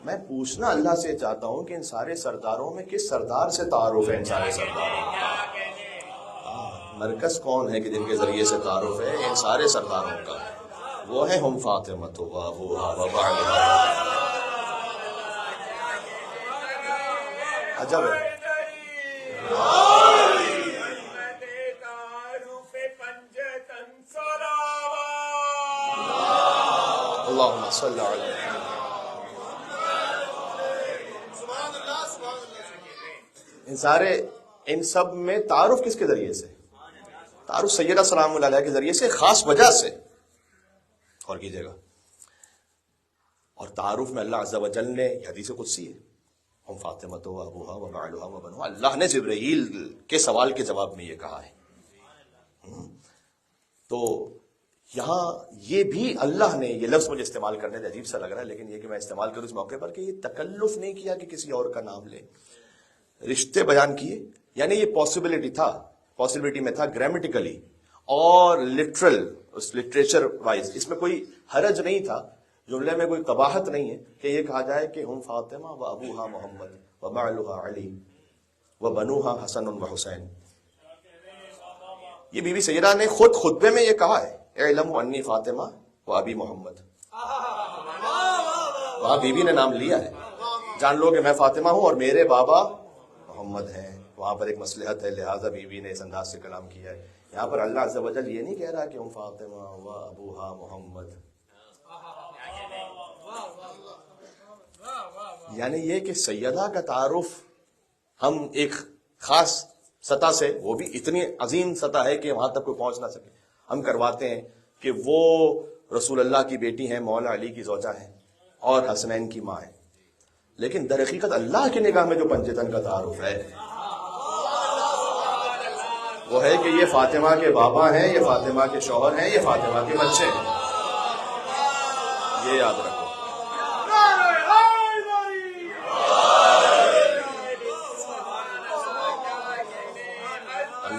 میں پوچھنا اللہ سے چاہتا ہوں کہ ان سارے سرداروں میں کس سردار سے تعارف ہے؟ ان سارے سرداروں کا مرکز کون ہے کہ جن کے ذریعے سے تعارف ہے ان سارے سرداروں کا؟ وہ ہے ہم فاطمہ و ابوہا و بعلہا. عجب ہے. اللہم صلی علی ان سب میں تعارف کس کے ذریعے سے؟ تعارف سیدہ سلام اللہ علیہ کے ذریعے سے، خاص وجہ سے. اور کیجیے گا. اور تعارف میں اللہ عز و جل نے، یہ حدیث قدسی ہے، ہم فاطمہ و ابوہا و بعلہا و بنوہا، اللہ نے جبرائیل کے سوال کے جواب میں یہ کہا ہے. تو یہاں یہ بھی اللہ نے، یہ لفظ مجھے استعمال کرنے سے عجیب سا لگ رہا ہے لیکن یہ کہ میں استعمال کروں اس موقع پر، کہ یہ تکلف نہیں کیا کہ کسی اور کا نام لے. رشتے بیان کیے، یعنی یہ پاسبلٹی میں تھا گرامیٹیکلی اور لٹرل، اس لٹریچر وائز اس میں کوئی حرج نہیں تھا، جملے میں کوئی قباحت نہیں ہے کہ یہ کہا جائے کہ ہم فاطمہ و ابوہا محمد و بعلہا علی و بنوہا حسن و حسین. یہ بی بی سیدہ نے خود خطبے میں یہ کہا ہے، اعلموا انی فاطمہ و ابی محمد. وہاں بی بی نے نام لیا ہے، جان لو کہ میں فاطمہ ہوں اور میرے بابا محمد ہیں. وہاں پر ایک مصلحت ہے، لہٰذا بی بی نے اس انداز سے کلام کیا ہے. یہاں پر اللہ عز و جل یہ نہیں کہہ رہا کہ ہم فاطمہ و ابوہا محمد، یعنی یہ کہ سیدہ کا تعارف ہم ایک خاص سطح سے، وہ بھی اتنی عظیم سطح ہے کہ وہاں تک کوئی پہنچ نہ سکے، ہم کرواتے ہیں کہ وہ رسول اللہ کی بیٹی ہیں، مولا علی کی زوجہ ہیں اور حسنین کی ماں ہیں. لیکن در حقیقت اللہ کی نگاہ میں جو پنجتن کا تعارف ہے وہ ہے کہ یہ فاطمہ کے بابا ہیں، یہ فاطمہ کے شوہر ہیں، یہ فاطمہ کے بچے ہیں. یہ یاد رکھو.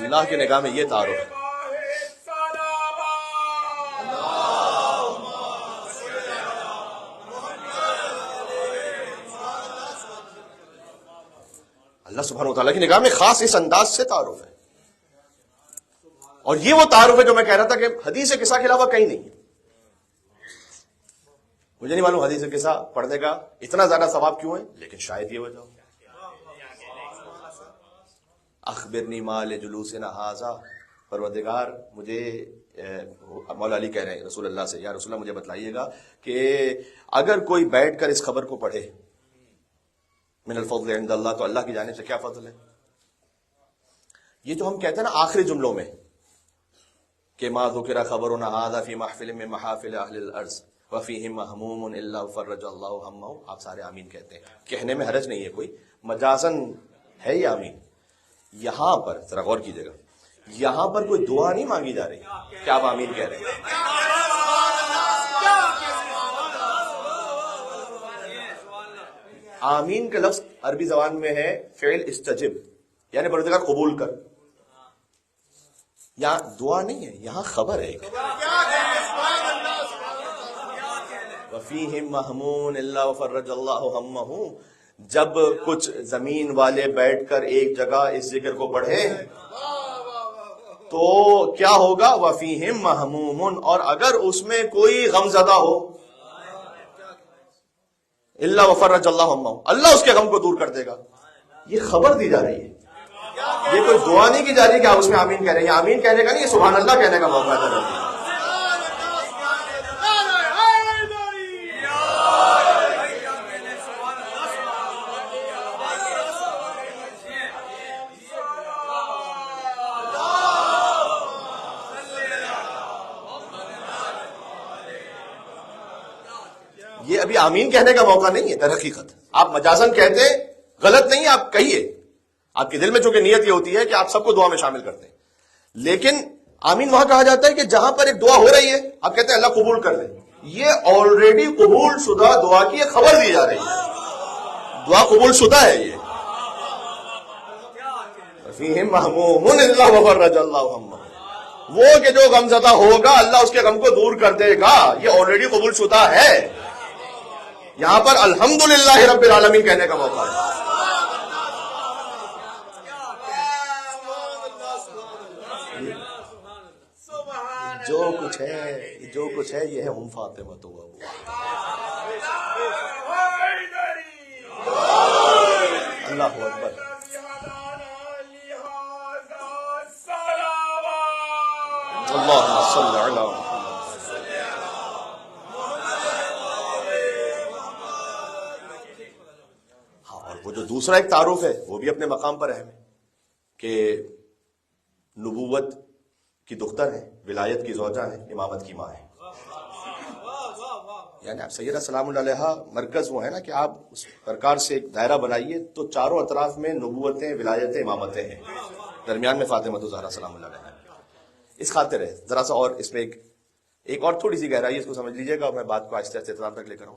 اللہ کی نگاہ میں یہ تعارف ہے. اللہ سبحانہ وتعالیٰ کی نگاہ میں خاص اس انداز سے تعارف ہے. اور یہ وہ تعارف ہے جو میں کہہ رہا تھا کہ حدیث قصہ کے علاوہ کہیں نہیں. مجھے نہیں معلوم حدیث قصہ پڑھنے کا اتنا زیادہ ثواب کیوں ہے، لیکن شاید یہ وجہ ہو. اخبرنی مال جلوسنا ھذا، پروردگار مجھے، مولا علی کہہ رہے ہیں رسول اللہ سے، یا رسول اللہ مجھے بتلائیے گا کہ اگر کوئی بیٹھ کر اس خبر کو پڑھے، من الفضل عند اللہ، تو اللہ کی جانب سے کیا فضل ہے. یہ جو ہم کہتے ہیں نا آخری جملوں میں کہ ما ذکر خبرنا ھذا فی محفل من محافل اہل الارض وفیہم مہموم الا فرج اللہ ہمہ، آپ سارے آمین کہتے ہیں، کہنے میں حرج نہیں ہے کوئی، مجازن ہے یہ آمین. یہاں پر ذرا غور کیجیے گا، یہاں پر کوئی دعا نہیں مانگی جا رہی. کیا آپ آمین کہہ رہے ہیں؟ آمین کا لفظ عربی زبان میں ہے فعل استجب، یعنی پروردگار قبول کر. یہاں دعا نہیں ہے، یہاں خبر ہے. وَفِيهِمْ مَهْمُونَ إِلَّا وَفَرَّجَ اللَّهُ هَمَّهُ. جب کچھ زمین والے بیٹھ کر ایک جگہ اس ذکر کو پڑھیں تو کیا ہوگا؟ وَفِيهِمْ مَهْمُومٌ، اور اگر اس میں کوئی غم زدہ ہو، الا وفرج اللہ ہمہ، اللہ اس کے غم کو دور کر دے گا. یہ خبر دی جا رہی ہے، یہ کوئی دعا نہیں کی جا رہی کہ آپ اس میں آمین کہہ رہے ہیں. یہ آمین کہنے کا نہیں، یہ سبحان اللہ کہنے کا موقع ہے. یہ ابھی آمین کہنے کا موقع نہیں ہے. در حقیقت آپ مجازن کہتے ہیں، غلط نہیں، آپ کہیے. آپ کے دل میں چونکہ نیت یہ ہوتی ہے کہ آپ سب کو دعا میں شامل کرتے ہیں، لیکن آمین وہاں کہا جاتا ہے کہ جہاں پر ایک دعا ہو رہی ہے، آپ کہتے ہیں اللہ قبول کر لے. یہ آلریڈی قبول شدہ دعا کی ایک خبر دی جا رہی ہے، دعا قبول شدہ ہے. یہ فیہم مہموم الا وفرج اللہ ہمہ، وہ کہ جو غم زدہ ہوگا اللہ اس کے غم کو دور کر دے گا. یہ آلریڈی قبول شدہ ہے. یہاں پر الحمدللہ رب العالمین کہنے کا موقع ہے. جو کچھ ہے یہ ہے ام فاطمہ تو اللہ اکبر. اللہم صلی علی محمد. وہ جو دوسرا ایک تعارف ہے وہ بھی اپنے مقام پر اہم ہے کہ نبوت کی دختر ہیں، ولایت کی زوجہ ہیں، امامت کی ماں ہیں. یعنی آپ سیدہ سلام اللہ علیہا مرکز وہ ہے نا کہ آپ اس پرکار سے ایک دائرہ بنائیے تو چاروں اطراف میں نبوتیں، ولایتیں، امامتیں ہیں، درمیان میں فاطمہ الزہرا سلام اللہ علیہا. اس خاطر ہے ذرا سا اور اس میں ایک اور تھوڑی سی گہرائی، اس کو سمجھ لیجیے گا. میں بات کو آہستہ آہستہ اختتام تک لے کر آؤں.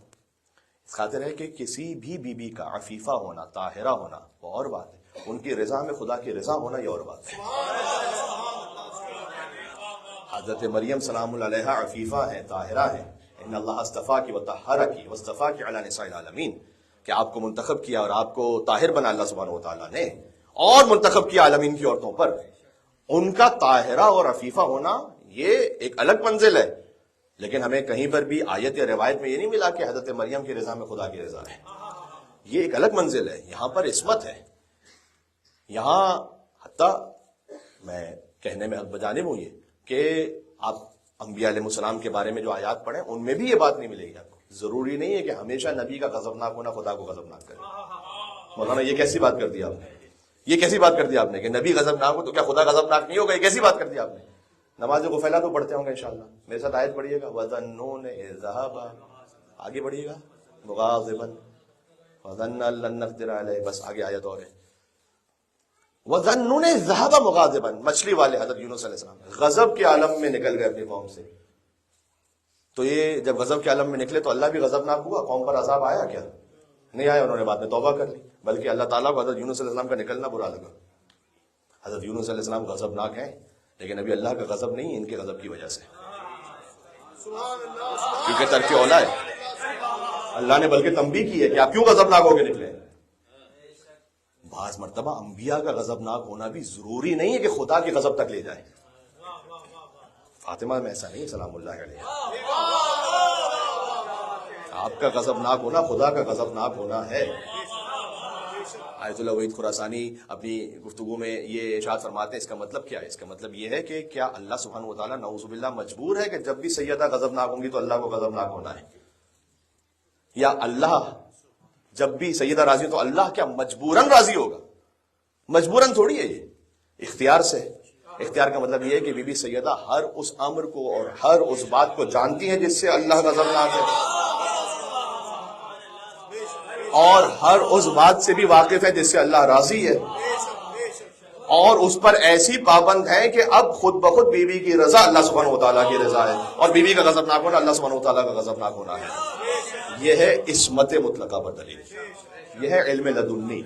اس خاطر ہے کہ کسی بھی بی بی کا عفیفہ ہونا، طاہرہ ہونا وہ اور بات ہے، ان کی رضا میں خدا کی رضا ہونا یہ اور بات ہے. حضرت مریم سلام اللہ علیہا عفیفہ ہیں، طاہرہ ہیں. ان اللہ اصطفاکی وطہرکی واصطفاکی علی نساء العالمین، کہ آپ کو منتخب کیا اور آپ کو طاہر بنا اللہ سبحانہ وتعالیٰ نے، اور منتخب کیا عالمین کی عورتوں پر. ان کا طاہرہ اور عفیفہ ہونا یہ ایک الگ منزل ہے. لیکن ہمیں کہیں پر بھی آیت یا روایت میں یہ نہیں ملا کہ حضرت مریم کی رضا میں خدا کی رضا ہے. یہ ایک الگ منزل ہے. یہاں پر عصمت ہے. یہاں حتیٰ میں کہنے میں بجانب ہوں یہ کہ آپ انبیاء علیہ السلام کے بارے میں جو آیات پڑھیں ان میں بھی یہ بات نہیں ملے گی آپ کو. ضروری نہیں ہے کہ ہمیشہ نبی کا غضبناک ہونا خدا کو غضبناک کرے. مولانا یہ کیسی بات کر دی آپ نے، یہ کیسی بات کر دی آپ نے کہ نبی غضبناک ہو تو کیا خدا غضبناک نہیں ہوگا؟ یہ کیسی بات کر دی آپ نے. نماز غفیلہ تو پڑھتے ہوں گے انشاءاللہ، میرے ساتھ آیت پڑھیے گا. وَظَنُّونَ إِذْ ذَهَبَ، آگے پڑھیے گا. مُغَاضِبًا وَظَنَّ أَن لَّن نَّقْدِرَ عَلَيْهِ، بس آگے آیت اور ہے. وَظَنُّونَ إِذْ ذَهَبَ مُغَاضِبًا، مچھلی والے حضرت یونس علیہ السلام غضب کے عالم میں نکل گئے اپنی قوم سے. تو یہ جب غضب کے عالم میں نکلے تو اللہ بھی غضبناک ہوا، قوم پر عذاب آیا کیا؟ نہیں آیا. انہوں نے بعد میں توبہ کر لی، بلکہ اللہ تعالیٰ کو حضرت یونس علیہ السلام کا نکلنا برا لگا. حضرت یونس علیہ السلام غضبناک ہیں، لیکن ابھی اللہ کا غضب نہیں، ان کے غضب کی وجہ سے، کیونکہ ترک اولا ہے. اللہ نے بلکہ تنبیہ کی ہے کہ آپ کیوں غضبناک ہو کے نکلے. بعض مرتبہ انبیاء کا غضبناک ہونا بھی ضروری نہیں ہے کہ خدا کے غضب تک لے جائے. فاطمہ میں ایسا نہیں، سلام اللہ علیہ. آپ کا غضبناک ہونا خدا کا غضبناک ہونا ہے. آیت اللہ وحید خراسانی اپنی گفتگو میں یہ ارشاد فرماتے ہیں اس کا مطلب کیا ہے؟ اس کا مطلب یہ ہے کہ کیا اللہ سبحانہ وتعالیٰ نعوذ باللہ مجبور ہے کہ جب بھی سیدہ غضبناک ہوں گی تو اللہ کو غضبناک ہونا ہے؟ یا اللہ جب بھی سیدہ راضی ہو تو اللہ کیا مجبوراً راضی ہوگا؟ مجبوراً تھوڑی ہے، یہ اختیار سے. اختیار کا مطلب یہ ہے کہ بی بی سیدہ ہر اس امر کو اور ہر اس بات کو جانتی ہیں جس سے اللہ غضبناک ہے، اور ہر اس بات سے بھی واقف ہے جس سے اللہ راضی ہے. اور اس پر ایسی پابند ہیں کہ اب خود بخود بیوی کی رضا اللہ سبحانہ و تعالیٰ کی رضا ہے، اور بیوی کا غضبناک ہونا اللہ سبحانہ و تعالیٰ کا غضبناک ہونا ہے۔ یہ ہے عصمت مطلقہ پر دلیل، یہ ہے علم لدنی۔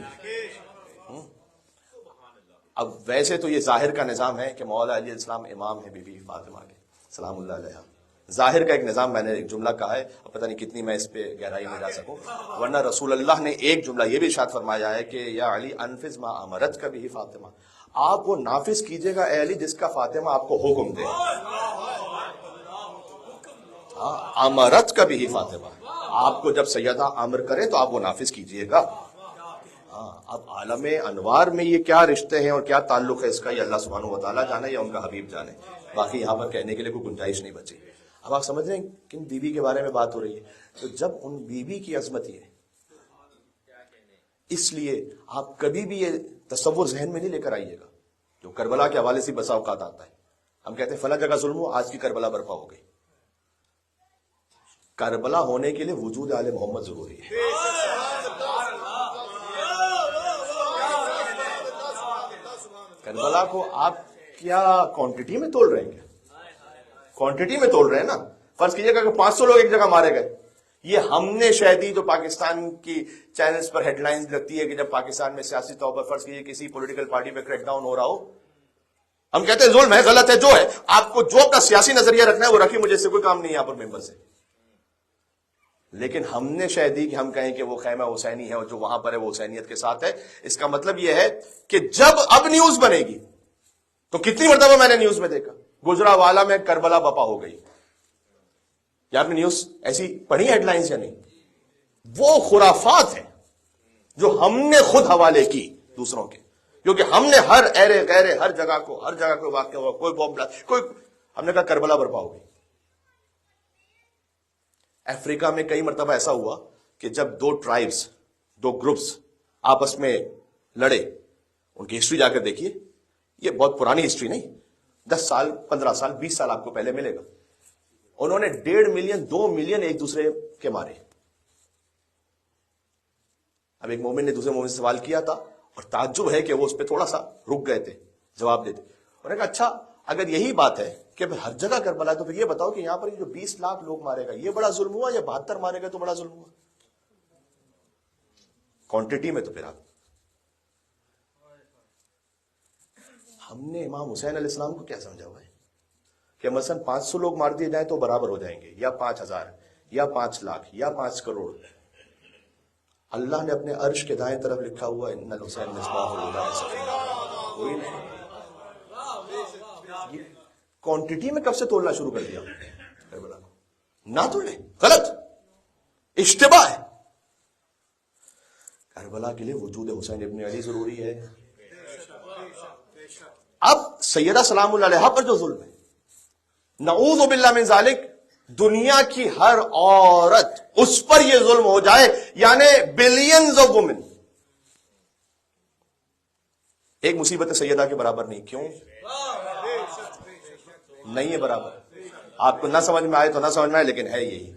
اب ویسے تو یہ ظاہر کا نظام ہے کہ مولا علیہ السلام امام ہے بی بی فاطمہ کے سلام اللہ علیہ، ظاہر کا ایک نظام، میں نے ایک جملہ کہا ہے، پتہ نہیں کتنی میں اس پہ گہرائی میں جا سکوں، ورنہ رسول اللہ نے ایک جملہ یہ بھی ارشاد فرمایا ہے کہ یا علی انفذ ما امرت کا بھی فاطمہ، آپ وہ نافذ کیجئے گا اے علی جس کا فاطمہ آپ کو حکم دے۔ امرت کا بھی فاطمہ، آپ کو جب سیدہ امر کرے تو آپ وہ نافذ کیجئے گا۔ اب عالم انوار میں یہ کیا رشتے ہیں اور کیا تعلق ہے اس کا، یہ اللہ سبحانہ و تعالیٰ جانے یا ان کا حبیب جانے، باقی یہاں پر کہنے کے لیے کوئی گنجائش نہیں بچی۔ اب آپ سمجھ رہے ہیں کن بیوی کے بارے میں بات ہو رہی ہے، تو جب ان بیوی کی عظمت یہ ہے، اس لیے آپ کبھی بھی یہ تصور ذہن میں نہیں لے کر آئیے گا جو کربلا کے حوالے سے بسا اوقات آتا ہے۔ ہم کہتے ہیں فلاں جگہ ظلم ہو، آج کی کربلا برپا ہو گئی۔ کربلا ہونے کے لیے وجود آل محمد ضروری ہے۔ کربلا کو آپ کیا کوانٹٹی میں تول رہے ہیں؟ کیا کوانٹٹی میں تول رہے ہیں نا؟ فرض کیجئے گا کہ 500 لوگ ایک جگہ مارے گئے، یہ ہم نے شاید ہی جو پاکستان کی چینلز پر ہیڈ لائنز لگتی ہے کہ جب پاکستان میں سیاسی طور پر فرض کیجئے کسی پولیٹیکل پارٹی پہ کریک ڈاؤن ہو رہا ہو، ہم کہتے ہیں ظلم ہے، غلط ہے، جو ہے آپ کو جو اپنا سیاسی نظریہ رکھنا ہے وہ رکھیں، مجھے اس سے کوئی کام نہیں ہے یہاں پر ممبر سے۔ لیکن ہم نے شاید ہی کہ ہم کہیں کہ وہ خیمہ حسینی ہے اور جو وہاں پر ہے وہ حسینیت کے ساتھ ہے، اس کا مطلب یہ ہے کہ جب اب نیوز بنے گی تو کتنی مرتبہ میں نے نیوز میں دیکھا گجرانوالہ میں کربلا بپا ہو گئی، یا آپ نے نیوز ایسی پڑھی ہیڈ لائنز یا نہیں؟ وہ خرافات ہیں جو ہم نے خود حوالے کی دوسروں کے، کیونکہ ہم نے ہر ایرے غیرے ہر جگہ کو واقع ہوا، کوئی بم بلاسٹ، کوئی، ہم نے کہا کربلا برپا ہو گئی۔ افریقہ میں کئی مرتبہ ایسا ہوا کہ جب دو ٹرائبز، دو گروپس آپس میں لڑے، ان کی ہسٹری جا کر دیکھیے، یہ بہت پرانی ہسٹری نہیں، 10 سال 15 سال 20 سال آپ کو پہلے ملے گا، انہوں نے 1.5 ملین 2 ملین ایک دوسرے کے مارے۔ اب ایک مومن نے دوسرے مومن سے سوال کیا تھا اور تعجب ہے کہ وہ اس پہ تھوڑا سا رک گئے تھے جواب دیتے، انہوں نے کہا اچھا اگر یہی بات ہے کہ ہر جگہ کربلا ہے تو پھر یہ بتاؤ کہ یہاں پر جو 20 لاکھ لوگ مارے گا یہ بڑا ظلم ہوا یا 72 مارے گئے تو بڑا ظلم ہوا؟ کوانٹٹی میں تو پھر آپ، ہم نے امام حسین علیہ السلام کو کیا سمجھا ہوا ہے کہ مثلا 500 لوگ مار دیے جائیں تو برابر ہو جائیں گے، یا 5000 یا 5 لاکھ یا 5 کروڑ۔ اللہ نے اپنے عرش کے دائیں طرف لکھا ہوا ہے ان الحسین مصباح الہدى، کوئی نہیں۔ کوانٹٹی میں کب سے تولنا شروع کر دیا کربلا کو؟ نہ تولے، غلط، اشتباہ ہے۔ کربلا کے لیے وجود حسین ابن علی ضروری ہے۔ اب سیدہ سلام اللہ علیہا پر جو ظلم ہے، نعوذ باللہ من ذالک، دنیا کی ہر عورت اس پر یہ ظلم ہو جائے، یعنی بلینز آف وومن، ایک مصیبت سیدہ کے برابر نہیں۔ کیوں نہیں ہے برابر؟ آپ کو نہ سمجھ میں آئے تو نہ سمجھ میں آئے، لیکن ہے یہی،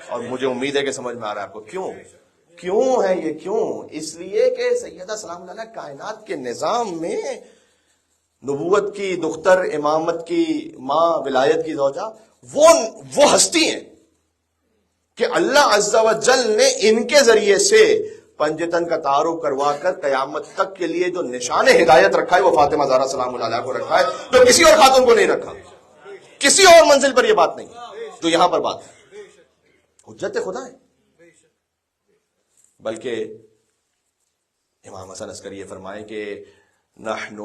اور مجھے امید ہے کہ سمجھ میں آ رہا ہے آپ کو۔ کیوں ہے یہ؟ کیوں؟ اس لیے کہ سیدہ سلام اللہ علیہ کائنات کے نظام میں نبوت کی دختر، امامت کی ماں، ولایت کی زوجہ، وہ ہستی ہیں کہ اللہ عز و جل نے ان کے ذریعے سے پنجتن کا تعارف کروا کر قیامت تک کے لیے جو نشان ہدایت رکھا ہے وہ فاطمہ زہرا سلام اللہ علیہ کو رکھا ہے، جو کسی اور خاتون کو نہیں رکھا، کسی اور منزل پر یہ بات نہیں جو یہاں پر بات ہے، حجت خدا ہے۔ بلکہ امام حسن عسکری یہ فرمائیں کہ نحن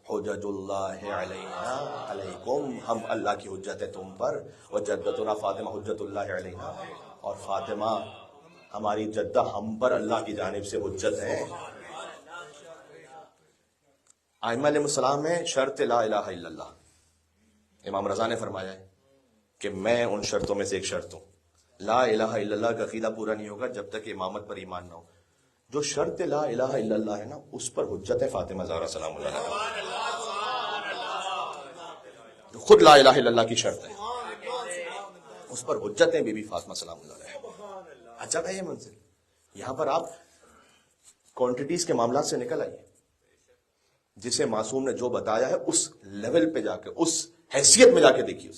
حجج اللہ علینا علیکم، ہم اللہ کی حجت ہے تم پر، وجدتنا فاطمہ حجت اللہ علینا، اور فاطمہ ہماری جدہ ہم پر اللہ کی جانب سے حجت ہے۔ ائمہ علیہ السلام میں شرط لا الہ الا اللہ، امام رضا نے فرمایا ہے کہ میں ان شرطوں میں سے ایک شرط ہوں، لا الہ الا اللہ کا عقیدہ پورا نہیں ہوگا جب تک امامت پر ایمان نہ ہو۔ جو شرط لا الہ الا اللہ ہے نا، اس پر حجت ہے فاطمہ زہرا سلام اللہ علیہا، جو خود لا الہ الا اللہ کی شرط ہے، اس پر حجت ہے بی بی فاطمہ سلام اللہ علیہا۔ عجب ہے یہ منزل۔ یہاں پر آپ کوانٹٹیز کے معاملات سے نکل آئیے، جسے معصوم نے جو بتایا ہے اس لیول پہ جا کے، اس حیثیت میں جا کے دیکھیے،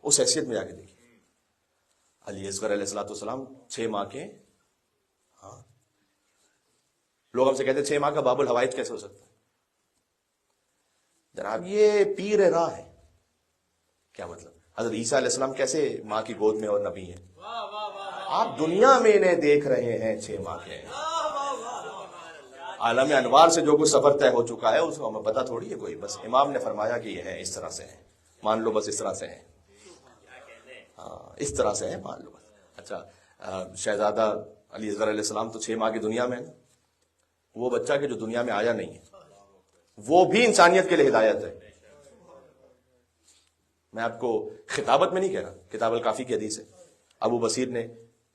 اس حیثیت میں جا کے دیکھیے. علی اصغر علیہ الصلوۃ والسلام 6 ماہ کے. ہاں، لوگ ہم سے کہتے ہیں 6 ماہ کا باب الحوائج کیسے ہو سکتا ہے؟ جناب یہ پیر راہ ہے. کیا مطلب؟ حضرت عیسیٰ علیہ السلام کیسے ماں کی گود میں اور نبی ہیں؟ آپ دنیا میں انہیں دیکھ رہے ہیں 6 ماہ کے ہیں. عالم انوار سے جو کچھ سفر طے ہو چکا ہے اس کو ہمیں پتہ تھوڑی ہے کوئی. بس امام نے فرمایا کہ یہ ہے، اس طرح سے ہے، مان لو بس اس طرح سے ہے. ہاں اس طرح سے ہے، مان لو بس. اچھا شہزادہ علی اصغر علیہ السلام تو 6 ماہ کی دنیا میں ہے نا. وہ بچہ کہ جو دنیا میں آیا نہیں ہے وہ بھی انسانیت کے لیے ہدایت ہے. میں آپ کو خطابت میں نہیں کہہ رہا، کتاب الکافی کی حدیث ہے. ابو بصیر نے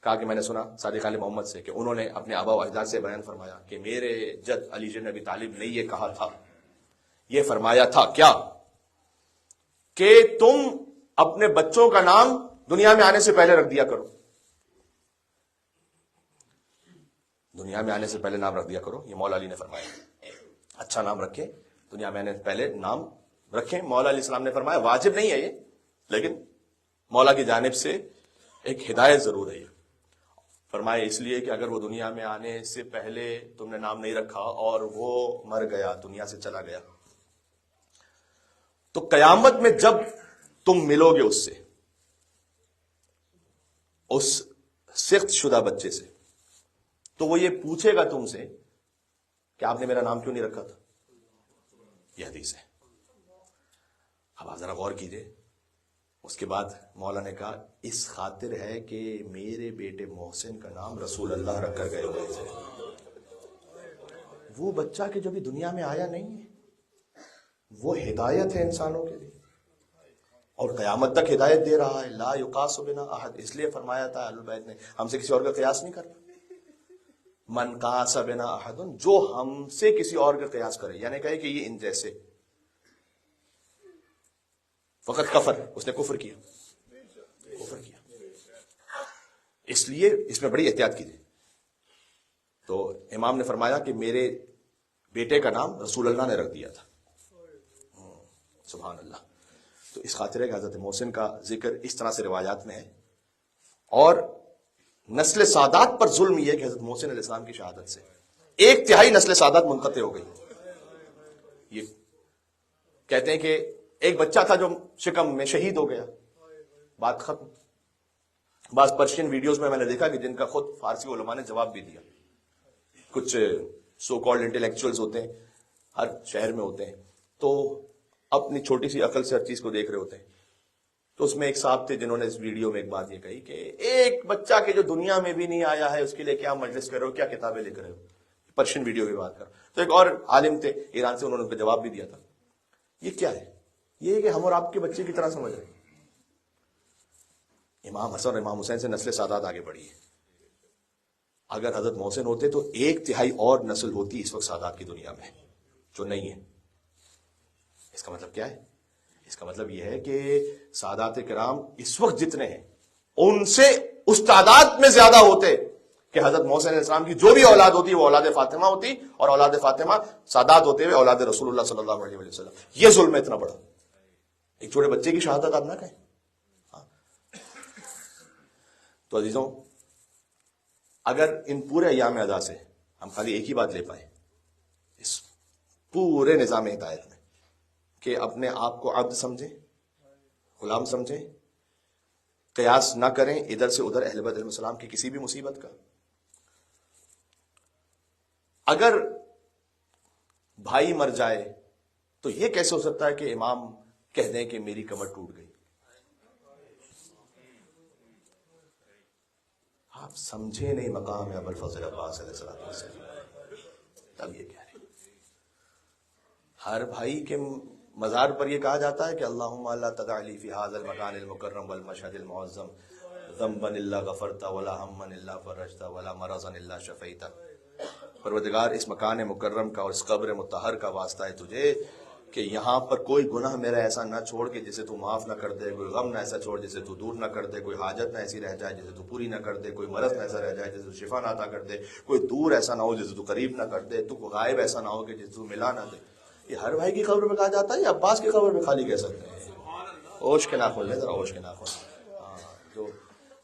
کہا کہ میں نے سنا صادق علیہ محمد سے کہ انہوں نے اپنے آبا و اجداد سے بیان فرمایا کہ میرے جد علی بن ابی طالب نے یہ کہا تھا، یہ فرمایا تھا کیا کہ تم اپنے بچوں کا نام دنیا میں آنے سے پہلے رکھ دیا کرو. دنیا میں آنے سے پہلے نام رکھ دیا کرو، یہ مولا علی نے فرمایا. اچھا نام رکھیں، دنیا میں آنے سے پہلے نام رکھیں. مولا علیہ السلام نے فرمایا واجب نہیں ہے یہ، لیکن مولا کی جانب سے ایک ہدایت ضرور ہے. یہ فرمایا اس لیے کہ اگر وہ دنیا میں آنے سے پہلے تم نے نام نہیں رکھا اور وہ مر گیا، دنیا سے چلا گیا، تو قیامت میں جب تم ملو گے اس سے، اس سخت شدہ بچے سے، تو وہ یہ پوچھے گا تم سے کہ آپ نے میرا نام کیوں نہیں رکھا تھا. یہ حدیث ہے. اب آپ ذرا غور کیجئے. اس کے بعد مولا نے کہا اس خاطر ہے کہ میرے بیٹے محسن کا نام رسول اللہ رکھ کر گئے ہوئے تھے. وہ بچہ کہ جو بھی دنیا میں آیا نہیں ہے، وہ ہدایت ہے انسانوں کے لیے اور قیامت تک ہدایت دے رہا ہے. لا یقاس بنا احد، اس لیے فرمایا تھا اہل بیت نے ہم سے کسی اور کا قیاس نہیں کرنا. من قاس بنا احد، جو ہم سے کسی اور کا قیاس کرے، یعنی کہے کہ یہ ان جیسے، فقط کفر، اس نے کفر کیا. اس لیے اس میں بڑی احتیاط کیجیے. تو امام نے فرمایا کہ میرے بیٹے کا نام رسول اللہ نے رکھ دیا تھا. سبحان اللہ. تو اس خاطر ہے کہ حضرت محسن کا ذکر اس طرح سے روایات میں ہے. اور نسل سادات پر ظلم یہ ہے کہ حضرت محسن علیہ السلام کی شہادت سے 1/3 نسل سادات منقطع ہو گئی. یہ کہتے ہیں کہ ایک بچہ تھا جو شکم میں شہید ہو گیا، بات ختم. بعض پرشین ویڈیوز میں نے دیکھا کہ جن کا خود فارسی علماء نے جواب بھی دیا. کچھ سو کالڈ انٹلیکچوئلز ہوتے ہیں، ہر شہر میں ہوتے ہیں، تو اپنی چھوٹی سی عقل سے ہر چیز کو دیکھ رہے ہوتے ہیں. تو اس میں ایک صاحب تھے جنہوں نے اس ویڈیو میں ایک بات یہ کہی کہ ایک بچہ کے جو دنیا میں بھی نہیں آیا ہے اس کے لیے کیا مجلس کر رہے ہو، کیا کتابیں لکھ رہے ہو. پرشین ویڈیو کی بات کر. تو ایک اور عالم تھے ایران سے، انہوں نے ان کا جواب بھی دیا تھا. یہ کیا ہے؟ یہ کہ ہم اور آپ کے بچے کی طرح سمجھ رہے ہیں. امام حسن اور امام حسین سے نسل سادات آگے بڑھی ہے. اگر حضرت محسن ہوتے تو 1/3 اور نسل ہوتی اس وقت سادات کی دنیا میں، جو نہیں ہے. اس کا مطلب کیا ہے؟ اس کا مطلب یہ ہے کہ سادات کرام اس وقت جتنے ہیں ان سے اس تعداد میں زیادہ ہوتے کہ حضرت محسن علیہ السلام کی جو بھی اولاد ہوتی وہ اولاد فاطمہ ہوتی، اور اولاد فاطمہ سادات ہوتے ہوئے اولاد رسول اللہ صلی اللہ علیہ وسلم. یہ ظلم ہے اتنا بڑا، ایک چھوٹے بچے کی شہادت آپ نہ کہیں. تو عزیزوں، اگر ان پورے ایام ادا سے ہم خالی ایک ہی بات لے پائیں اس پورے نظام ہدایت میں کہ اپنے آپ کو عبد سمجھیں، غلام سمجھیں، قیاس نہ کریں ادھر سے ادھر اہل بیت علیہ السلام کی کسی بھی مصیبت کا. اگر بھائی مر جائے تو یہ کیسے ہو سکتا ہے کہ امام کہہ دیں کہ میری کمر ٹوٹ گئی؟ آپ سمجھے نہیں مقام ابو الفضل عباس علیہ السلام. تب یہ کہہ رہے ہر بھائی کے مزار پر یہ کہا جاتا ہے کہ اللہم لا تدع لی فی ھذا المکان المکرم والمشہد المعظم ذنبا الا غفرت ولا ہما الا فرجت ولا مرضا الا شفیت. پروردگار اس مکان مکرم کا اور اس قبر مطہر کا واسطہ ہے تجھے کہ یہاں پر کوئی گناہ میرا ایسا نہ چھوڑ کے جسے تو معاف نہ کر دے، کوئی غم نہ ایسا چھوڑ جسے تو دور نہ کر دے، کوئی حاجت نہ ایسی رہ جائے جسے تو پوری نہ کر دے، کوئی مرض نہ ایسا رہ جائے جسے تو شفا نہ عطا کر دے، کوئی دور ایسا نہ ہو جسے تو قریب نہ کر دے، تو کوئی غائب ایسا نہ ہو کہ جسے تو ملا نہ دے۔ یہ ہر بھائی کی قبر میں کہا جاتا ہے یا عباس کی قبر میں خالی کہہ سکتے ہیں؟ ہوش کے ناخن لیں ذرا، ہوش کے ناخن۔ جو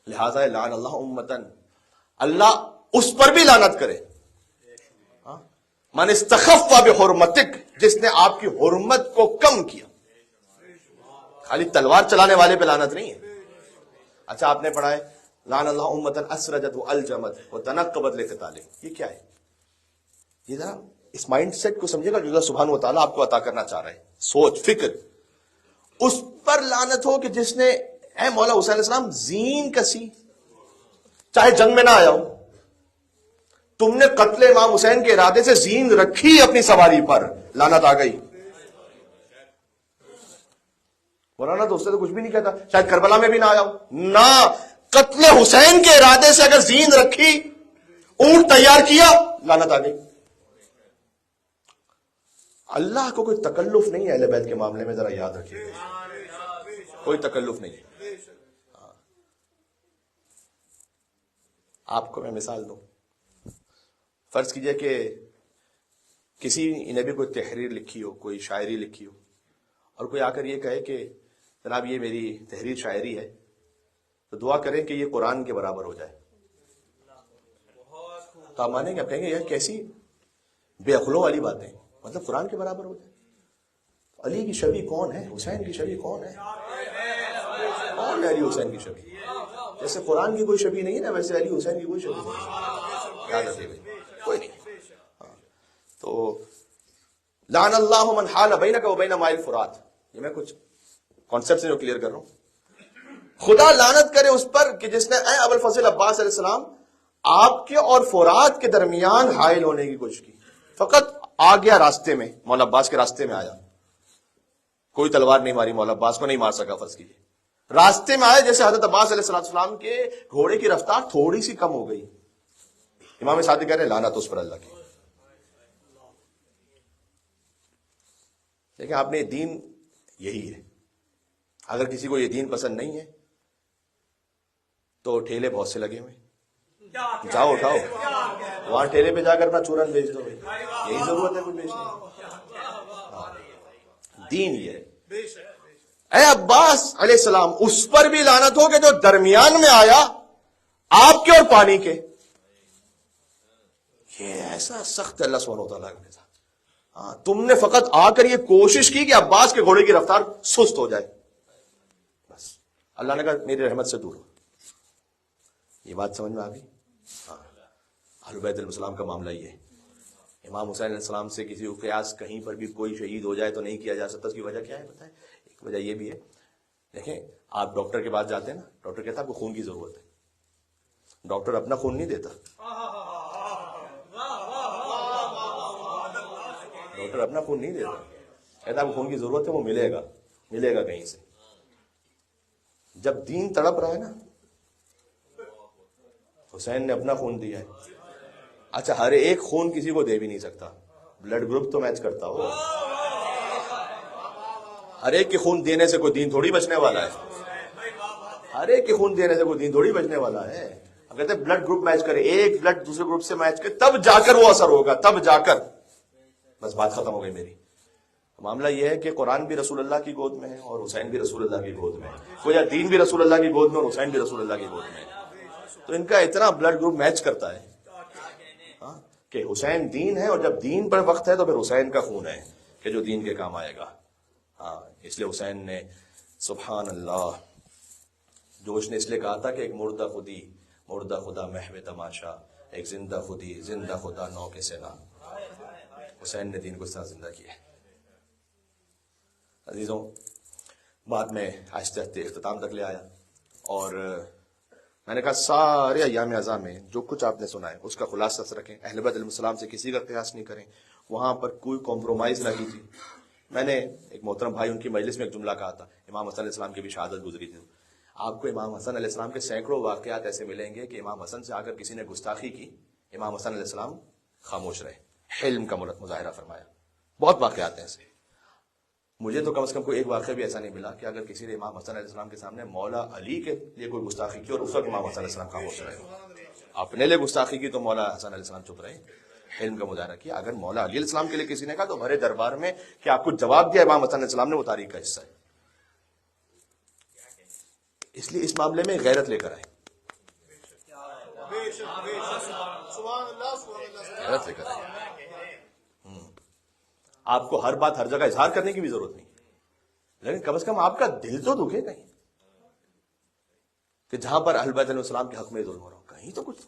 لہٰذا لعن اللہ امتن، اللہ اس پر بھی لعنت کرے من استخف بحرمتک، جس نے آپ کی حرمت کو کم کیا۔ خالی تلوار چلانے والے پہ لعنت نہیں ہے۔ اچھا آپ نے پڑھا ہے لعن اللہ امتن اسرجت والجمت وتنقبت لقتال، یہ کیا ہے؟ یہ ذرا اس مائنڈ سیٹ کو سمجھے گا جو اللہ سبحانہ و تعالیٰ آپ کو عطا کرنا چاہ رہا ہے، سوچ فکر۔ اس پر لعنت ہو کہ جس نے اے مولا حسین علیہ السلام زین کسی، چاہے جنگ میں نہ آیا ہو، تم نے قتل امام حسین کے ارادے سے زین رکھی اپنی سواری پر، لعنت آ گئی۔ مولانا تو اس سے تو کچھ بھی نہیں کہتا، شاید کربلا میں بھی نہ آیا ہو، نہ قتل حسین کے ارادے سے اگر زین رکھی، اونٹ تیار کیا، لعنت آ گئی۔ اللہ کو کوئی تکلف نہیں ہے اہل بیت کے معاملے میں، ذرا یاد رکھیے، کوئی تکلف نہیں ہے۔ آپ کو میں مثال دوں، فرض کیجئے کہ کسی نے بھی کوئی تحریر لکھی ہو، کوئی شاعری لکھی ہو، اور کوئی آ کر یہ کہے کہ جناب یہ میری تحریر شاعری ہے، تو دعا کریں کہ یہ قرآن کے برابر ہو جائے۔ تو آپ مانیں گے؟ آپ کہیں گے یار کیسی بے عقلوں والی باتیں، مطلب قرآن کے برابر ہو جائے؟ علی کی شبیہ کون ہے؟ حسین کی شبیہ کون ہے؟ کون ہے علی حسین کی شبیہ؟ جیسے قرآن کی کوئی شبیہ نہیں ہے نا، ویسے علی حسین کی کوئی شبیہ نہیں ہے، یاد رکھیے بھائی، کوئی نہیں۔ تو لعن اللہ من حال بینک و بین ماء الفرات، یہ میں کچھ کانسیپٹ سے جو کلیئر کر رہا ہوں۔ خدا لعنت کرے اس پر کہ جس نے اے ابو الفضل عباس علیہ السلام آپ کے اور فرات کے درمیان حائل ہونے کی کوشش کی، فقط آ گیا راستے میں، مولا عباس کے راستے میں آیا، کوئی تلوار نہیں ماری، مولا عباس کو نہیں مار سکا، فرض کیجیے راستے میں آئے، جیسے حضرت عباس علیہ السلام کے گھوڑے کی رفتار تھوڑی سی کم ہو گئی، امام صادق کہہ رہے لعنت اس پر اللہ کی۔ دیکھیں آپ نے دین یہی ہے، اگر کسی کو یہ دین پسند نہیں ہے تو ٹھیلے بہت سے لگے ہوئے، جاؤ اٹھاؤ وہاں ٹھیلے پہ جا کر اپنا چورن بیچ دو، یہی ضرورت ہے کچھ بیچنے کی۔ دین یہ ہے۔ اے عباس علیہ السلام اس پر بھی لعنت ہو کہ جو درمیان میں آیا آپ کے اور پانی کے۔ یہ ایسا سخت اللہ سبحانہ و تعالیٰ کے ساتھ، ہاں تم نے فقط آ کر یہ کوشش کی کہ عباس کے گھوڑے کی رفتار سست ہو جائے، بس اللہ نے کہا میری رحمت سے دور ہو۔ یہ بات سمجھ میں آ گئی؟ ہاں، اہل بیت علیہ السلام کا معاملہ یہ ہے۔ امام حسین علیہ السلام سے کسی کو قیاس کہیں پر بھی کوئی شہید ہو جائے تو نہیں کیا جا سکتا، اس کی وجہ کیا ہے بتائیں؟ ایک وجہ یہ بھی ہے، دیکھیں آپ ڈاکٹر کے پاس جاتے ہیں نا، ڈاکٹر کہتا ہے آپ کو خون کی ضرورت ہے، ڈاکٹر اپنا خون نہیں دیتا، ڈاکٹر اپنا خون نہیں دیتا، کہتا ہے آپ کو خون کی ضرورت ہے، وہ ملے گا کہیں سے۔ جب دین تڑپ رہا ہے نا، حسین نے اپنا خون دیا ہے۔ اچھا ہر ایک خون کسی کو دے بھی نہیں سکتا، بلڈ گروپ تو میچ کرتا ہو، ہر ایک کے خون دینے سے کوئی دین تھوڑی بچنے والا ہے، ہر ایک کے خون دینے سے کوئی دین تھوڑی بچنے والا ہے۔ اب کہتے ہیں بلڈ گروپ میچ کرے، ایک بلڈ دوسرے گروپ سے میچ کرے تب جا کر وہ اثر ہوگا، تب جا کر، بس بات ختم ہو گئی میری۔ معاملہ یہ ہے کہ قرآن بھی رسول اللہ کی گود میں ہے اور حسین بھی رسول اللہ کی گود میں ہے، گویا دین بھی رسول اللہ کی گود میں اور حسین بھی رسول اللہ کی گود میں ہے۔ تو ان کا اتنا بلڈ گروپ میچ کرتا ہے کہ حسین دین ہے، اور جب دین پر وقت ہے تو پھر حسین کا خون ہے کہ جو دین کے کام آئے گا۔ ہاں اس لیے حسین نے سبحان اللہ جوش نے اس لیے کہا تھا کہ ایک مردہ خودی مردہ خدا محو تماشا، ایک زندہ خودی زندہ خدا نو کے سنا۔ حسین نے دین کو اس طرح زندہ کیا۔ عزیزوں بعد میں آہستہ آہستہ اختتام تک لے آیا، اور میں نے کہا سارے ایام اعزاء میں جو کچھ آپ نے سنا ہے اس کا خلاصہ رکھیں، اہل بیت علیہ السلام سے کسی کا قیاس نہیں کریں، وہاں پر کوئی کمپرومائز نہ کیجیے۔ میں نے ایک محترم بھائی ان کی مجلس میں ایک جملہ کہا تھا، امام حسن علیہ السلام کی بھی شہادت گزری تھی، آپ کو امام حسن علیہ السلام کے سینکڑوں واقعات ایسے ملیں گے کہ امام حسن سے آ کر کسی نے گستاخی کی، امام حسن علیہ السلام خاموش رہے، حلم کا مظاہرہ فرمایا، بہت واقعات ہیں ایسے۔ مجھے تو کم سے کم کوئی ایک واقعہ بھی ایسا نہیں ملا کہ اگر کسی نے امام حسن علیہ السلام کے سامنے مولا علی کے لیے کوئی گستاخی کی اور اس وقت امام حسن علیہ السلام خاموش رہے. اپنے لیے گستاخی کی تو مولا حسن علیہ السلام چپ رہے, علم کا مظاہرہ کیا. اگر مولا علی علیہ السلام کے لیے کسی نے کہا تو بھرے دربار میں کہ آپ کو جواب دیا امام حسن علیہ السلام نے, وہ تاریخ کا حصہ ہے. اس لیے اس معاملے میں غیرت لے کر آئے, غیرت لے کر آئے. آپ کو ہر بات ہر جگہ اظہار کرنے کی بھی ضرورت نہیں, لیکن کم از کم آپ کا دل تو دکھے کہیں کہ جہاں پر اہل بیت علیہ السلام کے حق میں ظلم ہو رہا ہو, کہیں تو کچھ.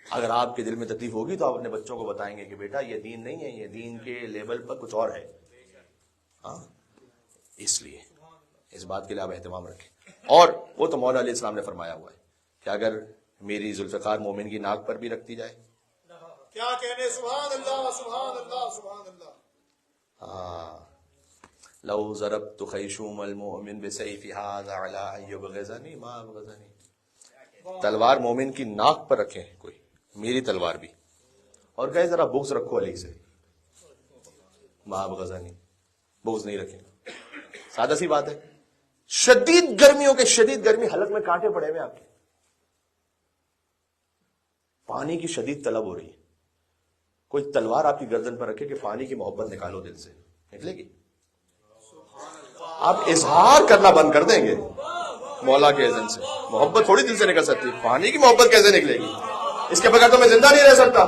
اگر آپ کے دل میں تکلیف ہوگی تو آپ اپنے بچوں کو بتائیں گے کہ بیٹا یہ دین نہیں ہے, یہ دین کے لیول پر کچھ اور ہے. ہاں, اس لیے اس بات کے لیے آپ اہتمام رکھیں. اور وہ تو مولا علیہ السلام نے فرمایا ہوا ہے کہ اگر میری ذوالفقار مومن کی ناک پر بھی رکھتی جائے, کیا کہنے, سبحان اللہ سبحان اللہ سبحان اللہ. ہاں, لو ضربت خیشوم المؤمن بسیف هذا على ان يبغضني ما ابغضني. تلوار مومن کی ناک پر رکھے کوئی, میری تلوار بھی, اور کہے ذرا بغض رکھو علی سے, ما ابغضني, بغض نہیں رکھیں. سادہ سی بات ہے. شدید گرمیوں کے شدید گرمی, حلق میں کانٹے پڑے ہوئے آپ کے, پانی کی شدید طلب ہو رہی ہے, کوئی تلوار آپ کی گردن پر رکھے کہ پانی کی محبت نکالو دل سے, نکلے گی؟ آپ اظہار کرنا بند کر دیں گے مولا کے اذن سے, محبت تھوڑی دل سے نکل سکتی ہے. پانی کی محبت کیسے نکلے گی؟ اس کے بغیر تو میں زندہ نہیں رہ سکتا.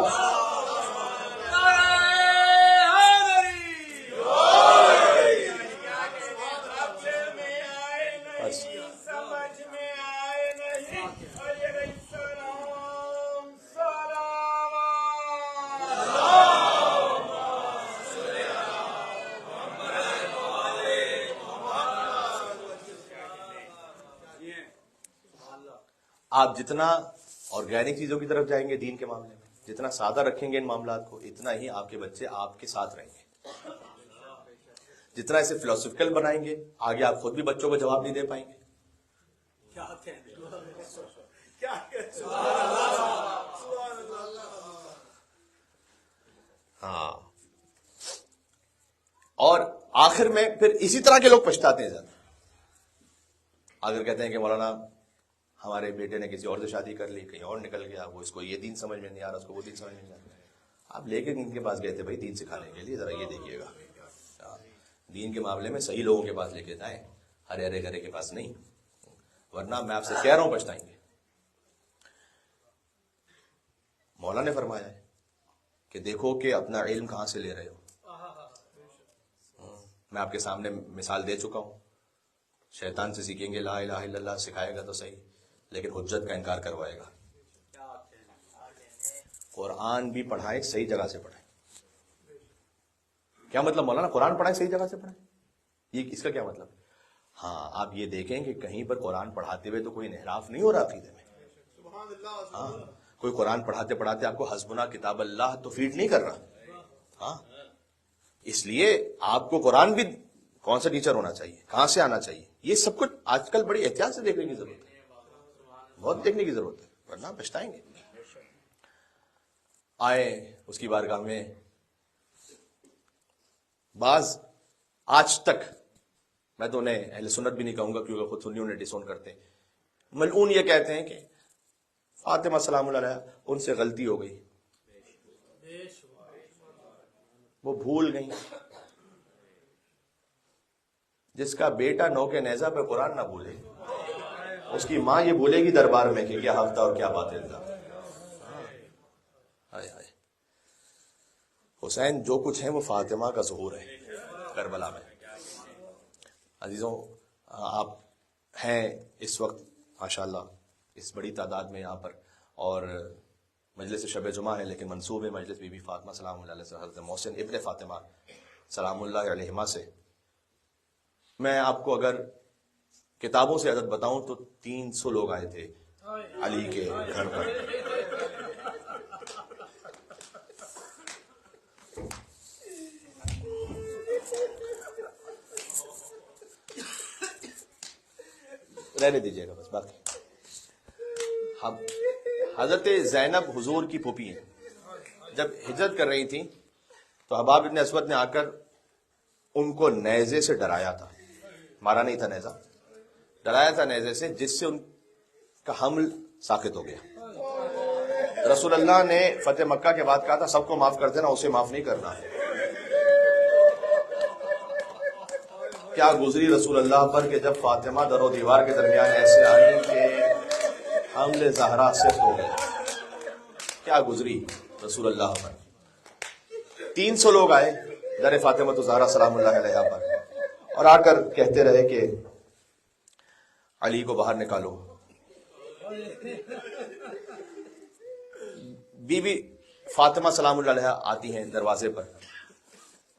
آپ جتنا آرگینک چیزوں کی طرف جائیں گے دین کے معاملے میں, جتنا سادہ رکھیں گے ان معاملات کو, اتنا ہی آپ کے بچے آپ کے ساتھ رہیں گے. جتنا اسے فلسفیکل بنائیں گے, آگے آپ خود بھی بچوں کو جواب نہیں دے پائیں گے. ہاں, اور آخر میں پھر اسی طرح کے لوگ پچھتاتے ہیں زیادہ. اگر کہتے ہیں کہ مولانا ہمارے بیٹے نے کسی اور سے شادی کر لی, کہیں اور نکل گیا, وہ اس کو یہ دین سمجھ میں نہیں آ رہا, اس کو وہ دین سمجھ میں نہیں آ رہا. آپ لے کے ان کے پاس گئے تھے بھائی دین سکھانے کے لیے, ذرا یہ دیکھیے گا, دین کے معاملے میں صحیح لوگوں کے پاس لے کے جائیں, ہرے ہرے گھرے کے پاس نہیں, ورنہ میں آپ سے کہہ رہا ہوں پچھتائیں گے. مولا نے فرمایا ہے کہ دیکھو کہ اپنا علم کہاں سے لے رہے ہو. میں آپ کے سامنے مثال دے چکا ہوں, شیطان سے سیکھیں گے لا الہ الا اللہ, سکھائے گا تو صحیح, لیکن حجت کا انکار کروائے گا. قرآن بھی پڑھائیں, صحیح جگہ سے پڑھائیں. کیا مطلب مولانا قرآن پڑھائیں صحیح جگہ سے پڑھائیں, یہ اس کا کیا مطلب؟ ہاں, آپ یہ دیکھیں کہ کہیں پر قرآن پڑھاتے ہوئے تو کوئی انحراف نہیں ہو رہا عقیدے میں. ہاں, کوئی قرآن پڑھاتے پڑھاتے آپ کو حسبنا کتاب اللہ تو فیڈ نہیں کر رہا. ہاں, اس لیے آپ کو قرآن بھی کون سا ٹیچر ہونا چاہیے, کہاں سے آنا چاہیے, یہ سب کچھ آج کل بڑی احتیاط سے دیکھنے کی ضرورت ہے, بہت دیکھنے کی ضرورت ہے, ورنہ پچھتائیں گے. آئے اس کی بارگاہ میں, بعض آج تک, میں تو انہیں اہل سنت بھی نہیں کہوں گا کیونکہ خود سنیوں نے ڈسون کرتے ہیں, ملعون یہ کہتے ہیں کہ فاطمہ سلام اللہ علیہ ان سے غلطی ہو گئی, وہ بھول گئی. جس کا بیٹا نوکے نیزہ پہ قرآن نہ بھولے, اس کی ماں یہ بھولے گی دربار میں کہ کیا ہفتہ اور کیا باطل تھا. حسین جو کچھ ہے وہ فاطمہ کا ظہور ہے کربلا میں. عزیزوں, آپ ہیں اس وقت ماشاءاللہ اس بڑی تعداد میں یہاں پر, اور مجلس شب جمعہ ہے, لیکن منسوب ہے مجلس بی بی فاطمہ سلام اللہ علیہ سے, حضرت محسن ابن فاطمہ سلام اللہ علیہما سے. میں آپ کو اگر کتابوں سے عدد بتاؤں تو 300 لوگ آئے تھے علی کے گھر پر. رہنے دیجیے گا بس, باقی حضرت زینب حضور کی پھوپھی ہیں, جب ہجرت کر رہی تھیں تو حباب ابن اسود نے آ کر ان کو نیزے سے ڈرایا تھا، مارا نہیں تھا نیزہ، ڈرایا تھا نیزے سے، جس سے ان کا حمل ساقط ہو گیا۔ رسول اللہ نے فتح مکہ کے بعد کہا تھا سب کو معاف کر دینا، اسے معاف نہیں کرنا۔ کیا گزری رسول اللہ پر کہ جب فاطمہ در و دیوار کے درمیان ایسے آئی کہ حمل زہرا صفت ہو گیا، کیا گزری رسول اللہ پر۔ 300 لوگ آئے در فاطمہ تو زہرا سلام اللہ علیہا پر، اور آ کر کہتے رہے کہ علی کو باہر نکالو۔ بی بی فاطمہ سلام اللہ علیہا آتی ہیں دروازے پر،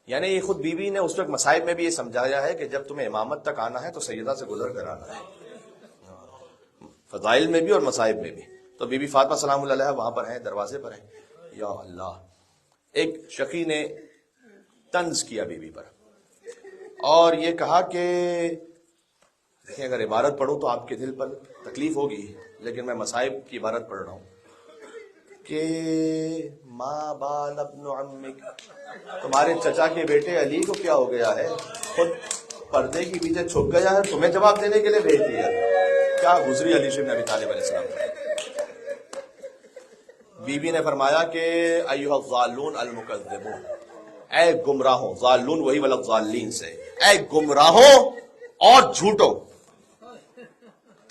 یعنی یہ خود بی بی نے اس وقت مصائب میں بھی یہ سمجھایا ہے کہ جب تمہیں امامت تک آنا ہے تو سیدہ سے گزر کر آنا ہے، فضائل میں بھی اور مصائب میں بھی۔ تو بی بی فاطمہ سلام اللہ علیہا وہاں پر ہیں، دروازے پر ہیں۔ یا اللہ، ایک شقی نے طنز کیا بی بی پر اور یہ کہا کہ دیکھیں اگر عبارت پڑھوں تو آپ کے دل پر تکلیف ہوگی، لیکن میں مصائب کی عبارت پڑھ رہا ہوں کہ ما بال ابن عمک، تمہارے چچا کے بیٹے علی کو کیا ہو گیا ہے، خود پردے کے پیچھے چھپ گیا ہے، تمہیں جواب دینے کے لیے بھیج دیا۔ کیا گزری علی بن ابی طالب علیہ السلام۔ بی بی نے فرمایا کہ ایھا الضالون المکذبون، اے گمراہوں، ضالون وہی والا ضالین سے، اے گمراہوں اور جھوٹوں،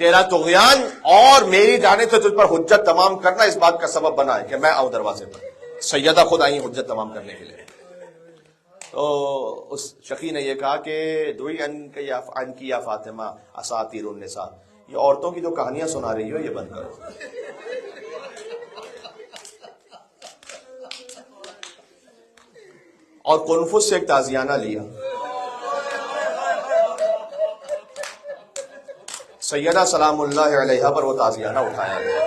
تیرا طغیان اور میری جانب سے تجھ پر حجت تمام کرنا اس بات کا سبب بنا ہے کہ میں آؤں دروازے پر۔ سیدہ خود آئی حجت تمام کرنے کے لیے۔ تو اس شقی نے یہ کہا کہ دعی ان کی یا فاطمہ اساطیر النساء، یہ عورتوں کی جو کہانیاں سنا رہی ہو یہ بند کرو۔ اور قنفذ سے ایک تازیانہ لیا، سیدہ سلام اللہ علیہا پر وہ تازیانہ اٹھایا گیا۔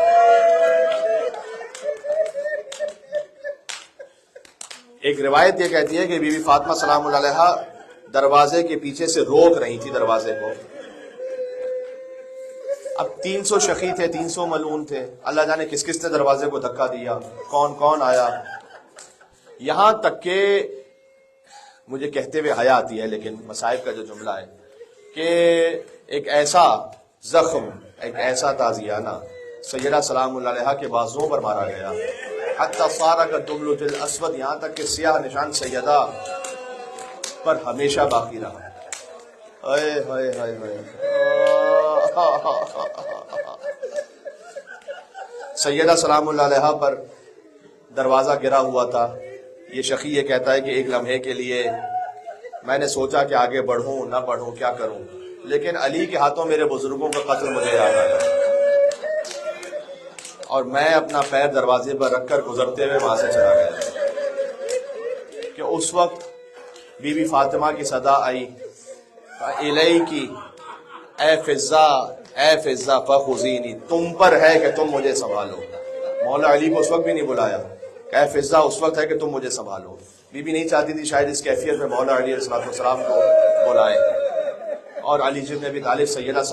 ایک روایت یہ کہتی ہے کہ بی بی فاطمہ سلام اللہ علیہا دروازے کے پیچھے سے روک رہی تھی دروازے کو۔ اب 300 شقی تھے، 300 ملعون تھے، اللہ جانے کس کس نے دروازے کو دھکا دیا، کون کون آیا۔ یہاں تک کہ مجھے کہتے ہوئے حیا آتی ہے، لیکن مصائب کا جو جملہ ہے کہ ایک ایسا زخم، ایک ایسا تازیانہ سیدہ سلام اللہ علیہا کے بازوؤں پر مارا گیا، حتی صار کالدملج الاسود، یہاں تک کہ سیاہ نشان سیدہ پر ہمیشہ باقی رہا۔ اے ہائے ہائے ہائے، سیدہ سلام اللہ علیہا پر دروازہ گرا ہوا تھا۔ یہ شقی یہ کہتا ہے کہ ایک لمحے کے لیے میں نے سوچا کہ آگے بڑھوں نہ بڑھوں، کیا کروں، لیکن علی کے ہاتھوں میرے بزرگوں کا قتل مجھے یاد آیا اور میں اپنا پیر دروازے پر رکھ کر گزرتے ہوئے وہاں سے چلا گیا کہ اس وقت بی بی فاطمہ کی صدا آئی، الیکی، اے فضہ، اے فضہ فخذینی، تم پر ہے کہ تم مجھے سنبھالو۔ مولا علی کو اس وقت بھی نہیں بلایا، اے فضہ اس وقت ہے کہ تم مجھے سنبھالو۔ بی بی نہیں چاہتی تھی شاید اس کیفیت میں مولا علی علیہ السلام کو بلائے، اور علی بن ابی طالب سیدہ